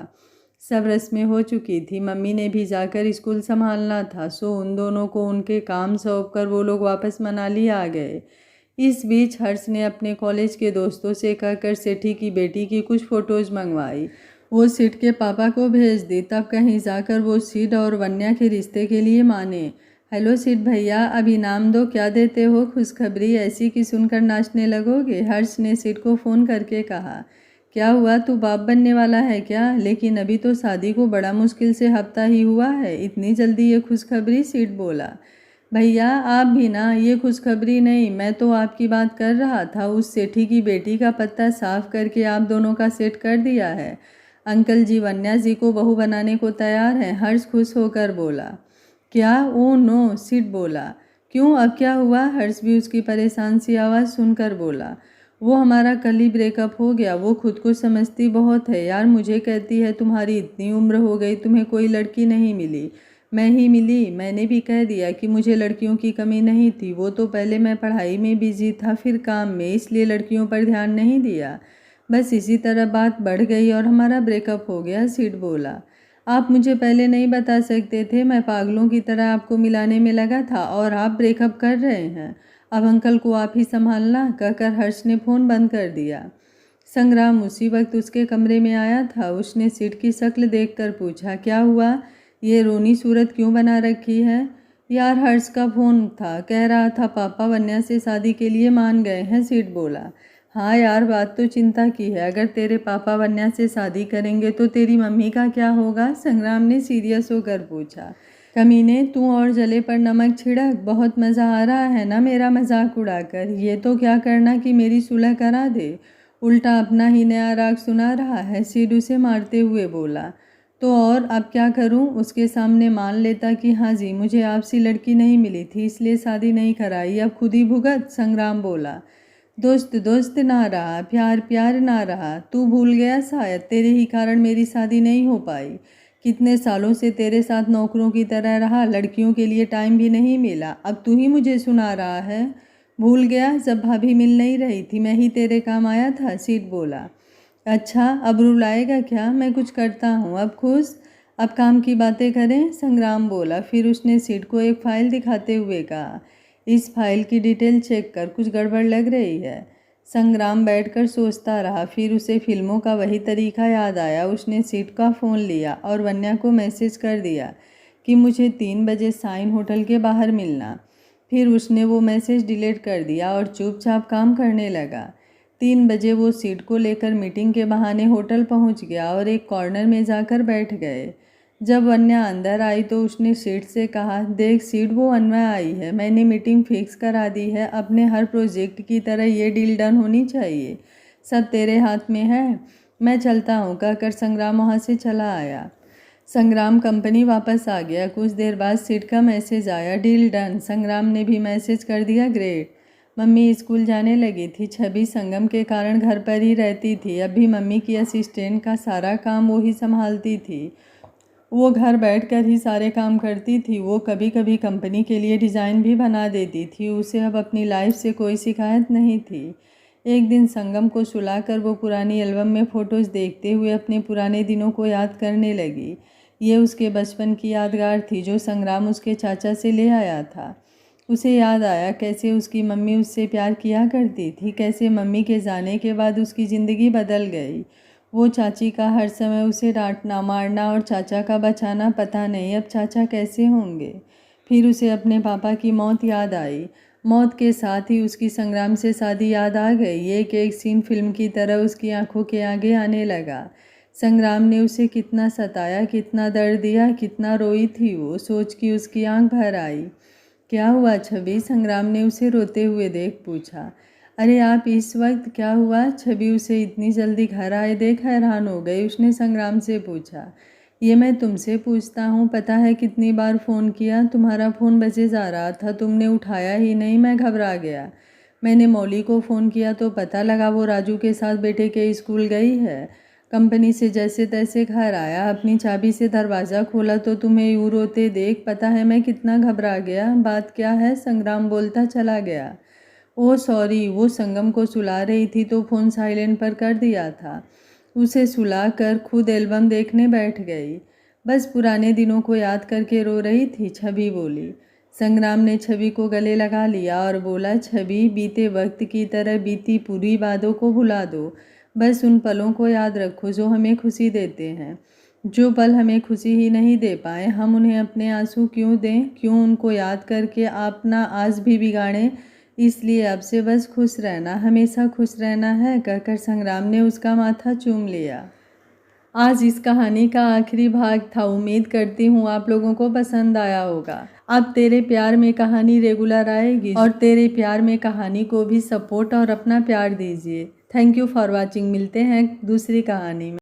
सब रस्में हो चुकी थी। मम्मी ने भी जाकर स्कूल संभालना था, सो उन दोनों को उनके काम सौंप कर वो लोग वापस मनाली आ गए। इस बीच हर्ष ने अपने कॉलेज के दोस्तों से कहकर सेठी की बेटी की कुछ फ़ोटोज़ मंगवाई। वो सिड के पापा को भेज दी। तब कहीं जाकर वो सिड और वन्या के रिश्ते के लिए माने। हेलो सिड भैया, अभी नाम दो, क्या देते हो? खुशखबरी ऐसी कि सुनकर नाचने लगोगे? हर्ष ने सिड को फ़ोन करके कहा। क्या हुआ, तू बाप बनने वाला है क्या? लेकिन अभी तो शादी को बड़ा मुश्किल से हफ्ता ही हुआ है, इतनी जल्दी ये खुशखबरी? सिड बोला। भैया आप भी ना, ये खुशखबरी नहीं, मैं तो आपकी बात कर रहा था। उस सेठी की बेटी का पत्ता साफ करके आप दोनों का सेट कर दिया है। अंकल जी वन्या जी को बहू बनाने को तैयार हैं। हर्ष खुश होकर बोला। क्या? ओ नो, सिड बोला। क्यों, अब क्या हुआ? हर्ष भी उसकी परेशान सी आवाज़ सुनकर बोला। वो हमारा कल ही ब्रेकअप हो गया। वो खुद को समझती बहुत है यार। मुझे कहती है तुम्हारी इतनी उम्र हो गई, तुम्हें कोई लड़की नहीं मिली। मैं ही मिली। मैंने भी कह दिया कि मुझे लड़कियों की कमी नहीं थी। वो तो पहले मैं पढ़ाई में बिजी था, फिर काम में, इसलिए लड़कियों पर ध्यान नहीं दिया। बस इसी तरह बात बढ़ गई और हमारा ब्रेकअप हो गया। सिड बोला। आप मुझे पहले नहीं बता सकते थे? मैं पागलों की तरह आपको मिलाने में लगा था और आप ब्रेकअप कर रहे हैं। अब अंकल को आप ही संभालना, कहकर हर्ष ने फ़ोन बंद कर दिया। संग्राम उसी वक्त उसके कमरे में आया था। उसने सिड की शक्ल देखकर पूछा, क्या हुआ? ये रोनी सूरत क्यों बना रखी है? यार हर्ष का फ़ोन था, कह रहा था पापा वन्या से शादी के लिए मान गए हैं। सिड बोला। हाँ यार, बात तो चिंता की है। अगर तेरे पापा वन्या से शादी करेंगे तो तेरी मम्मी का क्या होगा? संग्राम ने सीरियस होकर पूछा। कमीने, तू और जले पर नमक छिड़क। बहुत मज़ा आ रहा है ना मेरा मजाक उड़ाकर? ये तो क्या करना कि मेरी सुलह करा दे, उल्टा अपना ही नया राग सुना रहा है। सिड उसे मारते हुए बोला। तो और अब क्या करूं? उसके सामने मान लेता कि हाँ जी मुझे आपसी लड़की नहीं मिली थी इसलिए शादी नहीं कराई, अब खुद ही भुगत। संग्राम बोला। दोस्त दोस्त ना रहा, प्यार प्यार ना रहा। तू भूल गया शायद, तेरे ही कारण मेरी शादी नहीं हो पाई। कितने सालों से तेरे साथ नौकरों की तरह रहा, लड़कियों के लिए टाइम भी नहीं मिला। अब तू ही मुझे सुना रहा है? भूल गया जब भाभी मिल नहीं रही थी मैं ही तेरे काम आया था? सिड बोला। अच्छा, अब रुलाएगा क्या? मैं कुछ करता हूँ, अब खुश। अब काम की बातें करें। संग्राम बोला। फिर उसने सिड को एक फ़ाइल दिखाते हुए कहा, इस फाइल की डिटेल चेक कर, कुछ गड़बड़ लग रही है। संग्राम बैठकर सोचता रहा। फिर उसे फिल्मों का वही तरीका याद आया। उसने सिड का फ़ोन लिया और वन्या को मैसेज कर दिया कि मुझे 3 बजे साइन होटल के बाहर मिलना। फिर उसने वो मैसेज डिलीट कर दिया और चुपचाप काम करने लगा। 3 बजे वो सिड को लेकर मीटिंग के बहाने होटल पहुंच गया और एक कॉर्नर में जाकर बैठ गए। जब वन्या अंदर आई तो उसने सिड से कहा, देख सिड, वो अनवा आई है, मैंने मीटिंग फिक्स करा दी है। अपने हर प्रोजेक्ट की तरह ये डील डन होनी चाहिए, सब तेरे हाथ में है। मैं चलता हूँ, कहकर संग्राम वहाँ से चला आया। संग्राम कंपनी वापस आ गया। कुछ देर बाद सिड का मैसेज आया, डील डन। संग्राम ने भी मैसेज कर दिया, ग्रेट। मम्मी स्कूल जाने लगी थी। छवि संगम के कारण घर पर ही रहती थी। अभी मम्मी की असिस्टेंट का सारा काम वो ही संभालती थी। वो घर बैठकर ही सारे काम करती थी। वो कभी कभी कंपनी के लिए डिज़ाइन भी बना देती थी। उसे अब अपनी लाइफ से कोई शिकायत नहीं थी। एक दिन संगम को सुलाकर वो पुरानी एल्बम में फ़ोटोज़ देखते हुए अपने पुराने दिनों को याद करने लगी। ये उसके बचपन की यादगार थी जो संग्राम उसके चाचा से ले आया था। उसे याद आया कैसे उसकी मम्मी उससे प्यार किया करती थी, कैसे मम्मी के जाने के बाद उसकी ज़िंदगी बदल गई। वो चाची का हर समय उसे डांटना मारना और चाचा का बचाना, पता नहीं अब चाचा कैसे होंगे। फिर उसे अपने पापा की मौत याद आई। मौत के साथ ही उसकी संग्राम से शादी याद आ गई। एक एक सीन फिल्म की तरह उसकी आंखों के आगे आने लगा। संग्राम ने उसे कितना सताया, कितना दर्द दिया, कितना रोई थी वो, सोच की उसकी आंख भर आई। क्या हुआ छवि? संग्राम ने उसे रोते हुए देख पूछा। अरे आप इस वक्त क्या हुआ? छवि उसे इतनी जल्दी घर आए देख हैरान हो गई। उसने संग्राम से पूछा, ये मैं तुमसे पूछता हूँ, पता है कितनी बार फ़ोन किया, तुम्हारा फ़ोन बजे जा रहा था, तुमने उठाया ही नहीं, मैं घबरा गया। मैंने मौली को फ़ोन किया तो पता लगा वो राजू के साथ बेटे के स्कूल गई है। कंपनी से जैसे तैसे घर आया, अपनी चाबी से दरवाज़ा खोला तो तुम्हें यूँ रोते देख पता है मैं कितना घबरा गया। बात क्या है? संग्राम बोलता चला गया। ओह सॉरी, वो संगम को सुला रही थी तो फ़ोन साइलेंट पर कर दिया था। उसे सुला कर खुद एल्बम देखने बैठ गई। बस पुराने दिनों को याद करके रो रही थी, छवि बोली। संग्राम ने छवि को गले लगा लिया और बोला, छवि बीते वक्त की तरह बीती पूरी बातों को भुला दो। बस उन पलों को याद रखो जो हमें खुशी देते हैं। जो पल हमें खुशी ही नहीं दे पाए, हम उन्हें अपने आंसू क्यों दें? क्यों उनको याद करके अपना आज भी बिगाड़ें? इसलिए अब से बस खुश रहना, हमेशा खुश रहना है, कहकर संग्राम ने उसका माथा चूम लिया। आज इस कहानी का आखिरी भाग था। उम्मीद करती हूँ आप लोगों को पसंद आया होगा। अब तेरे प्यार में कहानी रेगुलर आएगी और तेरे प्यार में कहानी को भी सपोर्ट और अपना प्यार दीजिए। Thank you for watching. मिलते हैं दूसरी कहानी में।